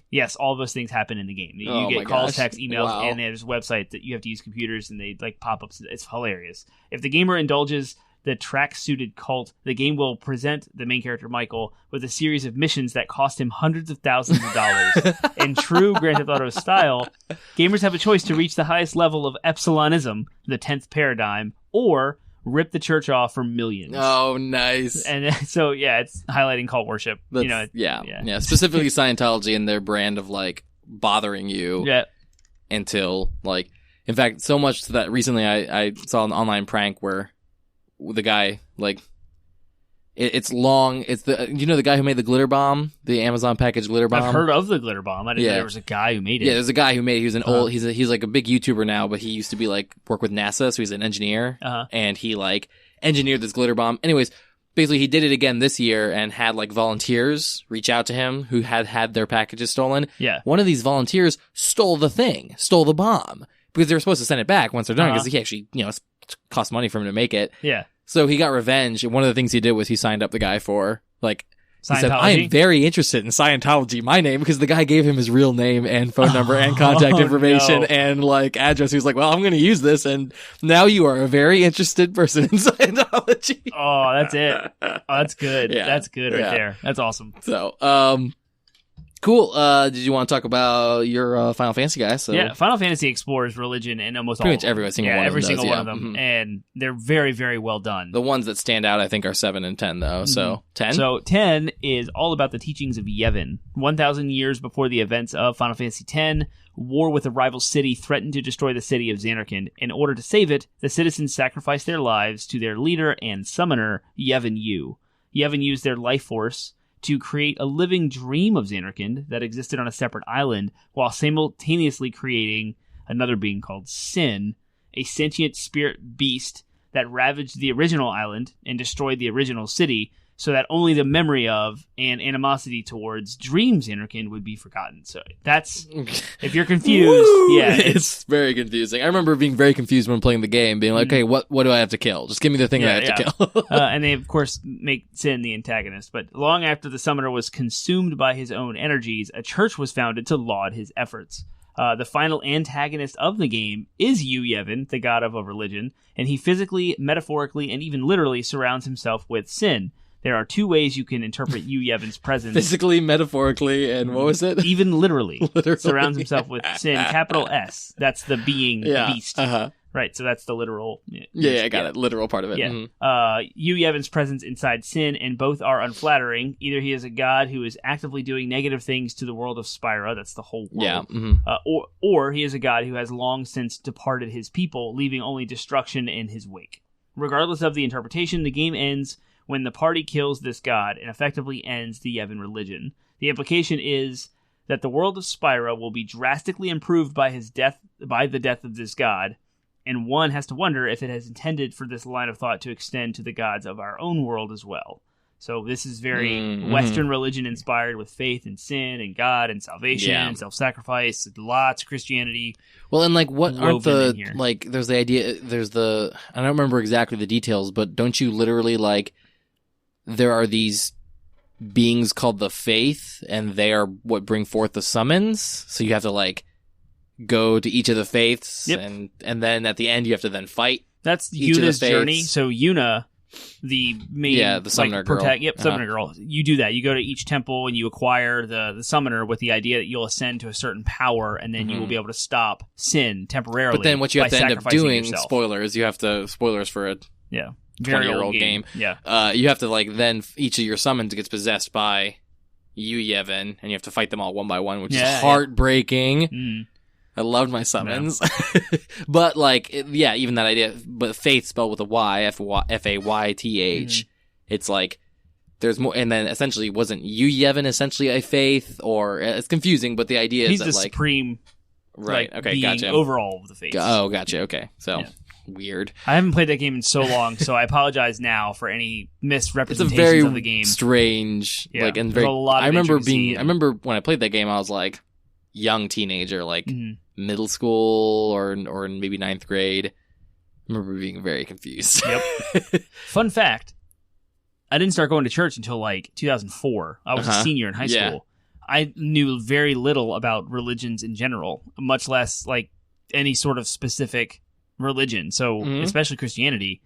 Yes, all those things happen in the game. You get calls, texts, emails, and there's websites that you have to use computers, and they like pop-ups. It's hilarious. If the gamer indulges the track-suited cult, the game will present the main character, Michael, with a series of missions that cost him hundreds of thousands of dollars. In true Grand Theft Auto style, gamers have a choice to reach the highest level of Epsilonism, the 10th paradigm, or rip the church off for millions. Oh, nice. And so, yeah, it's highlighting cult worship. Yeah. Specifically Scientology and their brand of, like, bothering you until, like... In fact, so much that recently I saw an online prank where the guy, like... It's long. It's the guy who made the glitter bomb, the Amazon package glitter bomb. I've heard of the glitter bomb. I didn't know there was a guy who made it. Yeah, there's a guy who made it. He was an old. He's like a big YouTuber now, but he used to be like work with NASA, so he's an engineer. And he like engineered this glitter bomb. Anyways, basically he did it again this year and had like volunteers reach out to him who had their packages stolen. Yeah. One of these volunteers stole the bomb because they were supposed to send it back once they're done because he actually it cost money for him to make it. Yeah. So he got revenge, and one of the things he did was he signed up the guy for, like, he said, I am very interested in Scientology, my name, because the guy gave him his real name and phone number and contact information and, like, address. He was like, well, I'm going to use this, and now you are a very interested person in Scientology. Oh, that's it. Oh, that's good. Yeah. That's good right there. That's awesome. So, cool. Did you want to talk about your Final Fantasy guys? So. Yeah, Final Fantasy explores religion in almost pretty much every single one. Every single one of them, and they're very, very well done. The ones that stand out, I think, are 7 and 10, though. So 10. So 10 is all about the teachings of Yevon. 1,000 years before the events of Final Fantasy X, war with a rival city threatened to destroy the city of Zanarkand. In order to save it, the citizens sacrificed their lives to their leader and summoner, Yevon Yu. Yevon used their life force to create a living dream of Zanarkand that existed on a separate island, while simultaneously creating another being called Sin, a sentient spirit beast that ravaged the original island and destroyed the original city, so that only the memory of and animosity towards Dream Zanarkand would be forgotten. So that's, if you're confused, it's very confusing. I remember being very confused when playing the game, being like, okay, what do I have to kill? Just give me the thing that I have to kill. And they, of course, make Sin the antagonist. But long after the summoner was consumed by his own energies, a church was founded to laud his efforts. The final antagonist of the game is Yu Yevon, the god of a religion, and he physically, metaphorically, and even literally surrounds himself with Sin. There are two ways you can interpret Yu Yevon's presence. Physically, metaphorically, and what was it? Even literally. Surrounds himself with Sin, capital S. That's the being beast. Right, so that's the literal. I got it. Literal part of it. Yeah. Yu Yevon's presence inside Sin, and both are unflattering. Either he is a god who is actively doing negative things to the world of Spyro, that's the whole world. Or he is a god who has long since departed his people, leaving only destruction in his wake. Regardless of the interpretation, the game ends when the party kills this god and effectively ends the Yevon religion. The implication is that the world of Spyro will be drastically improved by the death of this god, and one has to wonder if it has intended for this line of thought to extend to the gods of our own world as well. So this is very Western religion inspired, with faith and sin and God and salvation and self-sacrifice, lots of Christianity. Well, and like, what aren't the, like, there's the idea, I don't remember exactly the details, but don't you literally, like, there are these beings called the Faith, and they are what bring forth the summons. So you have to, like, go to each of the faiths, and then at the end you have to then fight. That's Yuna's journey. So Yuna, the main, the summoner girl. Summoner girl. You do that. You go to each temple and you acquire the summoner with the idea that you'll ascend to a certain power, and then you will be able to stop Sin temporarily. But then what you have to end up doing, spoilers for a very 20-year-old game. Yeah. You have to, like, then each of your summons gets possessed by Yu Yevon, and you have to fight them all one by one, which is heartbreaking. I loved my summons. But like, yeah, even that idea, but faith spelled with a Y, F-A-Y-T-H, it's like, there's more, and then essentially wasn't Yevon essentially a faith, or it's confusing, but the idea is that he's the like supreme, right, like, okay, being gotcha. overall of the faith. Oh, gotcha, okay. So, weird. I haven't played that game in so long, so I apologize now for any misrepresentations It's a very of the game. strange, Yeah, like, and there's very, a lot of I remember intricacy I remember when I played that game, I was like, young teenager, like, middle school, or maybe 9th grade. I remember being very confused. Yep. Fun fact, I didn't start going to church until like 2004. I was a senior in high school. I knew very little about religions in general, much less like any sort of specific religion. So especially Christianity.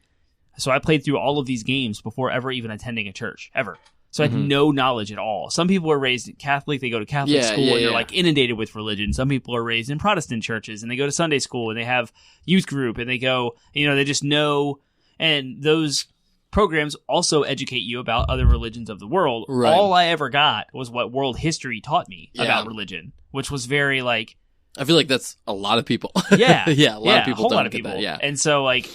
So I played through all of these games before ever even attending a church, ever. So I had no knowledge at all. Some people are raised Catholic, they go to Catholic school and they're like inundated with religion. Some people are raised in Protestant churches and they go to Sunday school and they have youth group and they go, they just know. And those programs also educate you about other religions of the world. Right. All I ever got was what world history taught me about religion, which was very like... I feel like that's a lot of people. Yeah. Yeah, a lot of people a whole don't lot of get people. that, yeah. And so like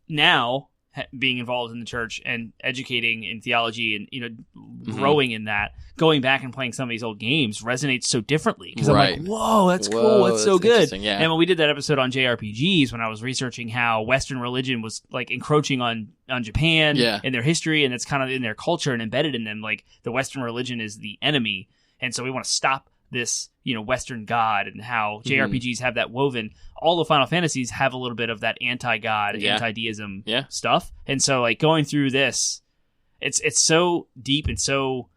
now being involved in the church and educating in theology and growing in that, going back and playing some of these old games resonates so differently because I'm like, whoa, that's cool, that's so good. Yeah. And when we did that episode on JRPGs, when I was researching how Western religion was like encroaching on Japan and their history, and it's kind of in their culture and embedded in them, like the Western religion is the enemy, and so we want to stop this Western god, and how JRPGs have that woven. All the Final Fantasies have a little bit of that anti-god, anti-deism stuff. And so like going through this, it's so deep and so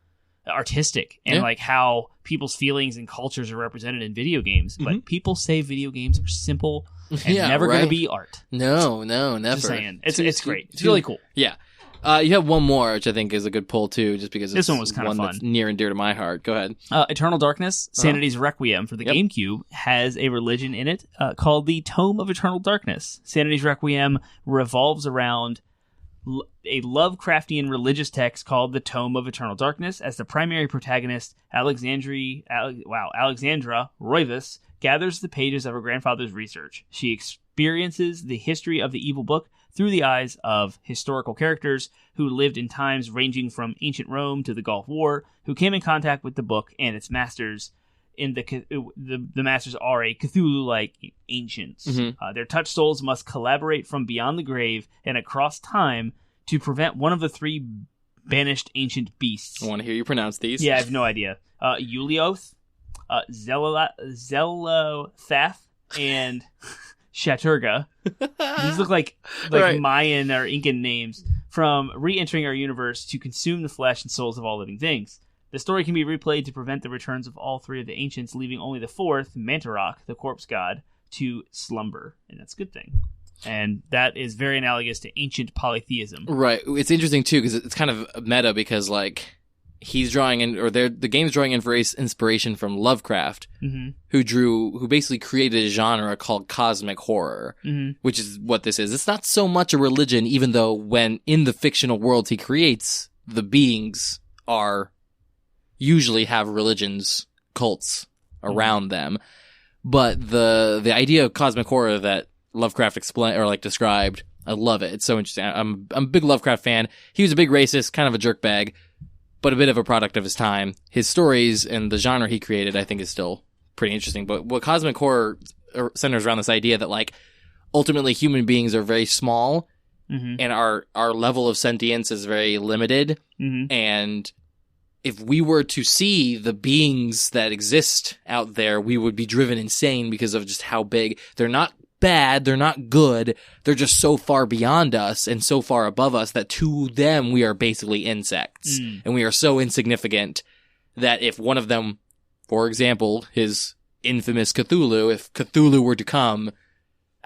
artistic, and like how people's feelings and cultures are represented in video games. But people say video games are simple and never going to be art. No, never. Just saying. It's great. It's really cool. Yeah. You have one more, which I think is a good pull, too, just because this one was kind of fun. That's near and dear to my heart. Go ahead. Eternal Darkness, Sanity's Requiem for the GameCube, has a religion in it called the Tome of Eternal Darkness. Sanity's Requiem revolves around a Lovecraftian religious text called the Tome of Eternal Darkness. As the primary protagonist, Alexandra Roivas gathers the pages of her grandfather's research. She experiences the history of the evil book through the eyes of historical characters who lived in times ranging from ancient Rome to the Gulf War, who came in contact with the book and its masters. The masters are a Cthulhu-like ancients. Their touch souls must collaborate from beyond the grave and across time to prevent one of the three banished ancient beasts. I want to hear you pronounce these. Yeah, I have no idea. Ulioth, Zelothath, and Shaturga. These look like Mayan or Incan names, from re-entering our universe to consume the flesh and souls of all living things. The story can be replayed to prevent the returns of all three of the ancients, leaving only the fourth, Mantarok, the corpse god, to slumber. And that's a good thing. And that is very analogous to ancient polytheism. Right. It's interesting, too, because it's kind of meta, because, like, he's drawing in, or the game's drawing in for inspiration from Lovecraft, who basically created a genre called cosmic horror, which is what this is. It's not so much a religion, even though when in the fictional worlds he creates, the beings usually have religions, cults around them. But the idea of cosmic horror that Lovecraft described, I love it. It's so interesting. I'm a big Lovecraft fan. He was a big racist, kind of a jerkbag, but a bit of a product of his time. His stories and the genre he created, I think, is still pretty interesting. But what cosmic horror centers around this idea that, like, ultimately human beings are very small, and our level of sentience is very limited, and if we were to see the beings that exist out there, we would be driven insane because of just how big. They're not bad, they're not good, they're just so far beyond us and so far above us that to them we are basically insects. And we are so insignificant that if one of them, for example, his infamous Cthulhu, if Cthulhu were to come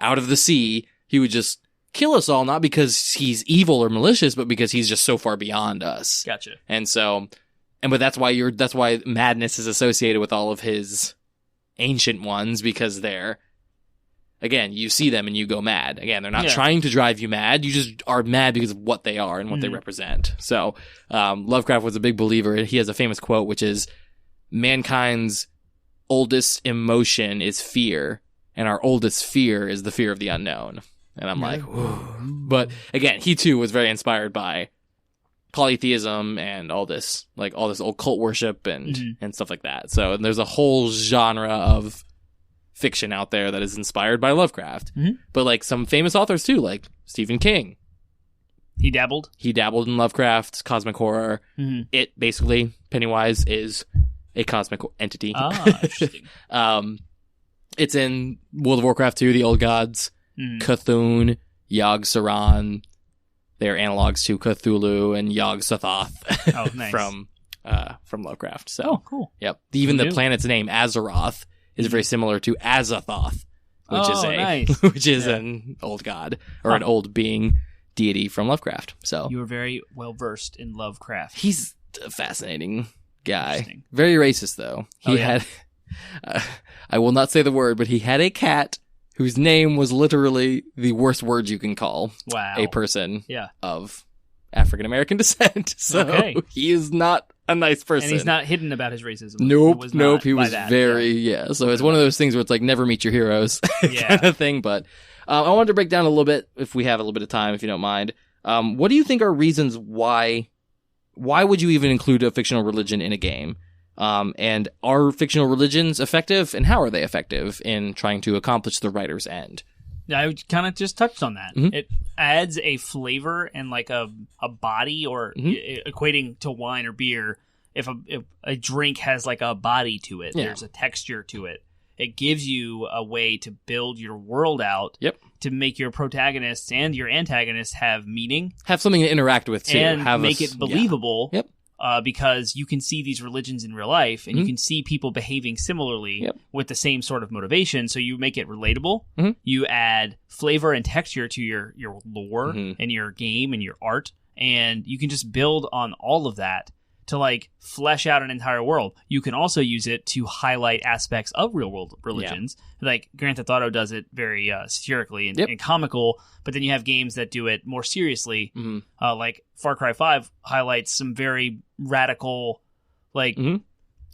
out of the sea, he would just kill us all, not because he's evil or malicious, but because he's just so far beyond us. Gotcha. But that's why madness is associated with all of his ancient ones, because again, you see them and you go mad. Again, they're not trying to drive you mad. You just are mad because of what they are and what they represent. So, Lovecraft was a big believer. He has a famous quote, which is, "Mankind's oldest emotion is fear, and our oldest fear is the fear of the unknown. And I'm like, whoa. But again, he too was very inspired by polytheism and all this old cult worship and stuff like that. So there's a whole genre of fiction out there that is inspired by Lovecraft. But like some famous authors too, like Stephen King. He dabbled in Lovecraft's cosmic horror. It basically, Pennywise is a cosmic entity. Interesting. It's in World of Warcraft 2, the Old Gods, Cthulhu, Yogg-Saron. They're analogs to Cthulhu and Yog-Sothoth nice. from Lovecraft. So, cool. Yep. Even the planet's name, Azeroth, is very similar to Azathoth, which is an old god or an old being deity from Lovecraft. So you were very well versed in Lovecraft. He's a fascinating guy. Very racist though. He had I will not say the word, but he had a cat whose name was literally the worst word you can call a person of African American descent. So he is not a nice person. And he's not hidden about his racism. Nope. He was very, So it's one of those things where it's like never meet your heroes kind of thing. But I wanted to break down a little bit, if we have a little bit of time, if you don't mind. What do you think are reasons why would you even include a fictional religion in a game? And are fictional religions effective, and how are they effective in trying to accomplish the writer's end? I kind of just touched on that. It adds a flavor and like a body, or equating to wine or beer. If a drink has like a body to it, there's a texture to it. It gives you a way to build your world out to make your protagonists and your antagonists have meaning. Have something to interact with, too. And make it believable. Because you can see these religions in real life, and you can see people behaving similarly with the same sort of motivation. So you make it relatable. You add flavor and texture to your lore and your game and your art, and you can just build on all of that to like flesh out an entire world. You can also use it to highlight aspects of real world religions. Like Grand Theft Auto does it very satirically and comical, but then you have games that do it more seriously. Like Far Cry 5 highlights some very radical, like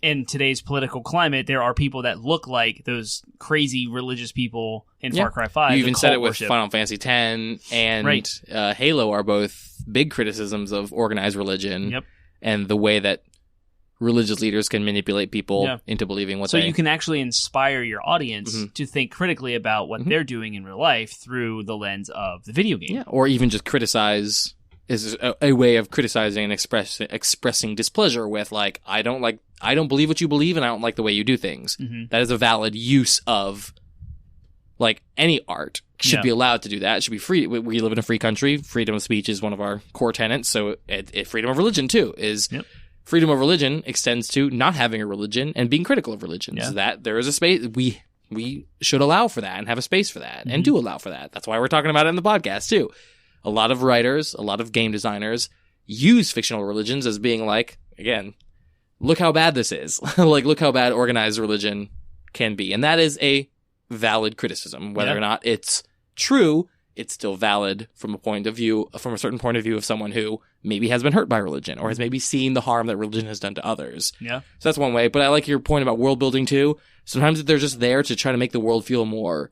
in today's political climate, there are people that look like those crazy religious people in Far Cry 5. You even said it with Final Fantasy X and Halo are both big criticisms of organized religion. And the way that religious leaders can manipulate people into believing what they... So you can actually inspire your audience to think critically about what they're doing in real life through the lens of the video game. Or even just criticize is a way of criticizing and expressing displeasure with, like, I don't believe what you believe, and I don't like the way you do things. That is a valid use of, like, any art. Should be allowed to do that. It should be free. We live in a free country. Freedom of speech is one of our core tenets. So freedom of religion, too, is freedom of religion extends to not having a religion and being critical of religions. That there is a space. We should allow for that and have a space for that and do allow for that. That's why we're talking about it in the podcast, too. A lot of writers, a lot of game designers use fictional religions as being like, again, look how bad this is. Like, look how bad organized religion can be. And that is a valid criticism. Whether or not it's true, it's still valid from a certain point of view of someone who maybe has been hurt by religion or has maybe seen the harm that religion has done to others. So that's one way. But I like your point about world building too. Sometimes they're just there to try to make the world feel more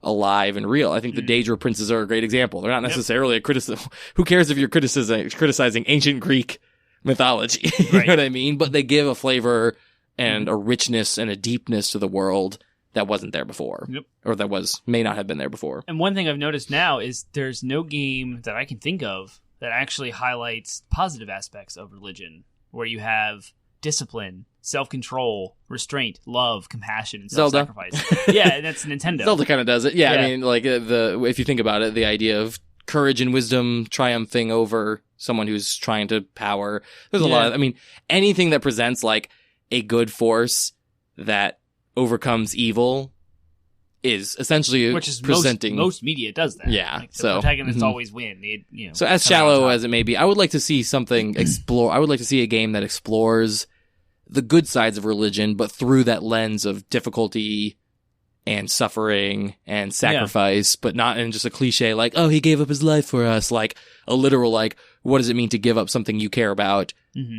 alive and real. I think the Daedra princes are a great example. They're not necessarily a criticism. Who cares if you're criticizing ancient Greek mythology? You know what I mean? But they give a flavor and a richness and a deepness to the world that wasn't there before. Or that may not have been there before. And one thing I've noticed now is there's no game that I can think of that actually highlights positive aspects of religion, where you have discipline, self-control, restraint, love, compassion, and self-sacrifice. Yeah, that's Nintendo. Zelda kind of does it. Yeah, I mean, like, if you think about it, the idea of courage and wisdom triumphing over someone who's trying to power. There's a lot of, I mean, anything that presents, like, a good force that overcomes evil is essentially which is presenting most media does that. Like, the protagonists always win. So as shallow as it may be, I would like to see something I would like to see a game that explores the good sides of religion, but through that lens of difficulty and suffering and sacrifice, but not in just a cliche like, oh, he gave up his life for us, like a literal, like, what does it mean to give up something you care about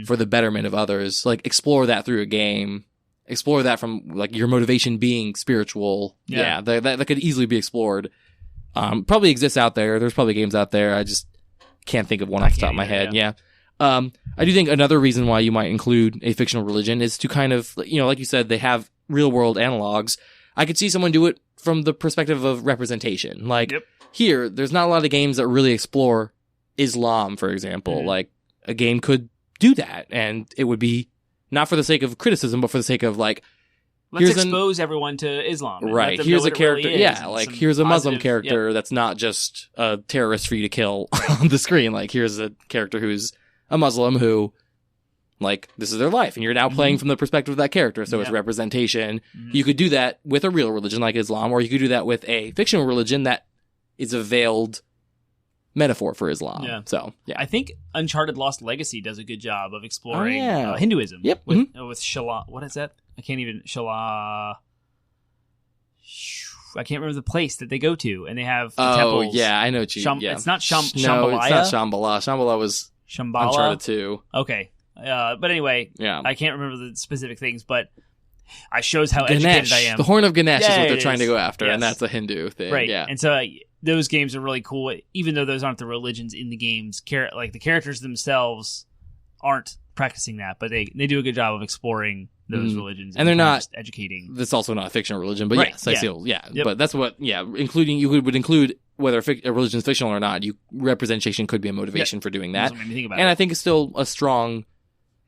for the betterment of others? Like, explore that through a game explore that from like your motivation being spiritual. Yeah, that could easily be explored. Probably exists out there. There's probably games out there. I just can't think of one off the top of my head. Yeah. I do think another reason why you might include a fictional religion is to kind of, like you said, they have real world analogs. I could see someone do it from the perspective of representation. Like here, there's not a lot of games that really explore Islam, for example. Mm-hmm. Like a game could do that, and it would be not for the sake of criticism, but for the sake of like, let's expose everyone to Islam. Right. Here's a character. Really like here's a Muslim character that's not just a terrorist for you to kill on the screen. Like here's a character who's a Muslim who, like, this is their life, and you're now playing from the perspective of that character, so it's representation. Mm-hmm. You could do that with a real religion like Islam, or you could do that with a fictional religion that is a veiled metaphor for Islam. Yeah. So, yeah. I think Uncharted Lost Legacy does a good job of exploring Hinduism. Yep. With Shala. What is that? I can't even... Shala... I can't remember the place that they go to, and they have the temples. Oh, yeah, I know what you... It's not Shambhala. No, it's not Shambhala. Shambhala was Uncharted 2. Okay. But anyway, I can't remember the specific things, but I shows how Ganesh. Educated I am. The Horn of Ganesh is what they're trying to go after, and that's a Hindu thing. Right. Yeah. And so those games are really cool, even though those aren't the religions in the games. Like the characters themselves aren't practicing that, but they do a good job of exploring those religions. And they're not just educating. That's also not a fictional religion, but yes, I feel, Yep. But that's what, including, you would include whether a religion is fictional or not. Representation could be a motivation for doing that. I think it's still a strong,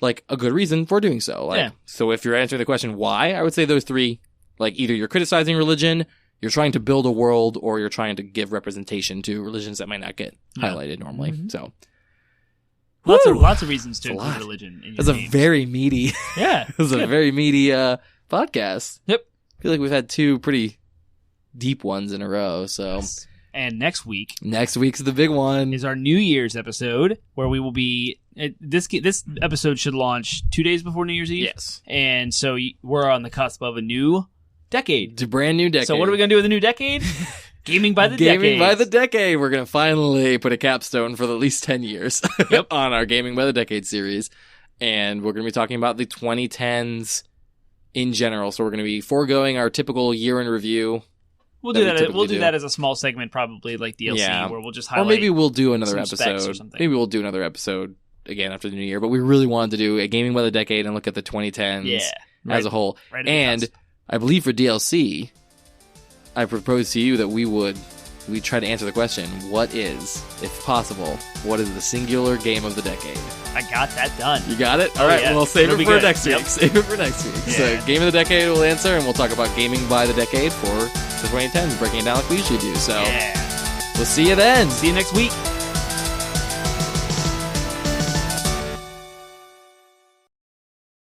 like, a good reason for doing so. Like, so if you're answering the question why, I would say those three, like, either you're criticizing religion, you're trying to build a world, or you're trying to give representation to religions that might not get highlighted normally. Mm-hmm. So. Lots of reasons to include religion in your games. A very meaty it was a very meaty podcast. Yep. I feel like we've had two pretty deep ones in a row. So and next week's the big one is our New Year's episode, where we will be this episode should launch 2 days before New Year's Eve. Yes. And so we're on the cusp of a new decade. It's a brand new decade. So what are we going to do with a new decade? Gaming by the decade. Gaming by the decade. We're going to finally put a capstone for at least 10 years on our Gaming by the Decade series. And we're going to be talking about the 2010s in general. So we're going to be foregoing our typical year in review. We'll do that. We'll do that as a small segment, probably like DLC, where we'll just highlight. Or maybe we'll do another episode. Or something. Maybe we'll do another episode again after the new year. But we really wanted to do a Gaming by the Decade and look at the 2010s as a whole. And I believe for DLC, I propose to you that we try to answer the question, what is, if possible, what is the singular game of the decade? I got that done. You got it? All right, well, save it for next week. Save it for next week. So, Game of the Decade we'll answer, and we'll talk about Gaming by the Decade for the 2010s, breaking it down like we usually do. So, we'll see you then. See you next week.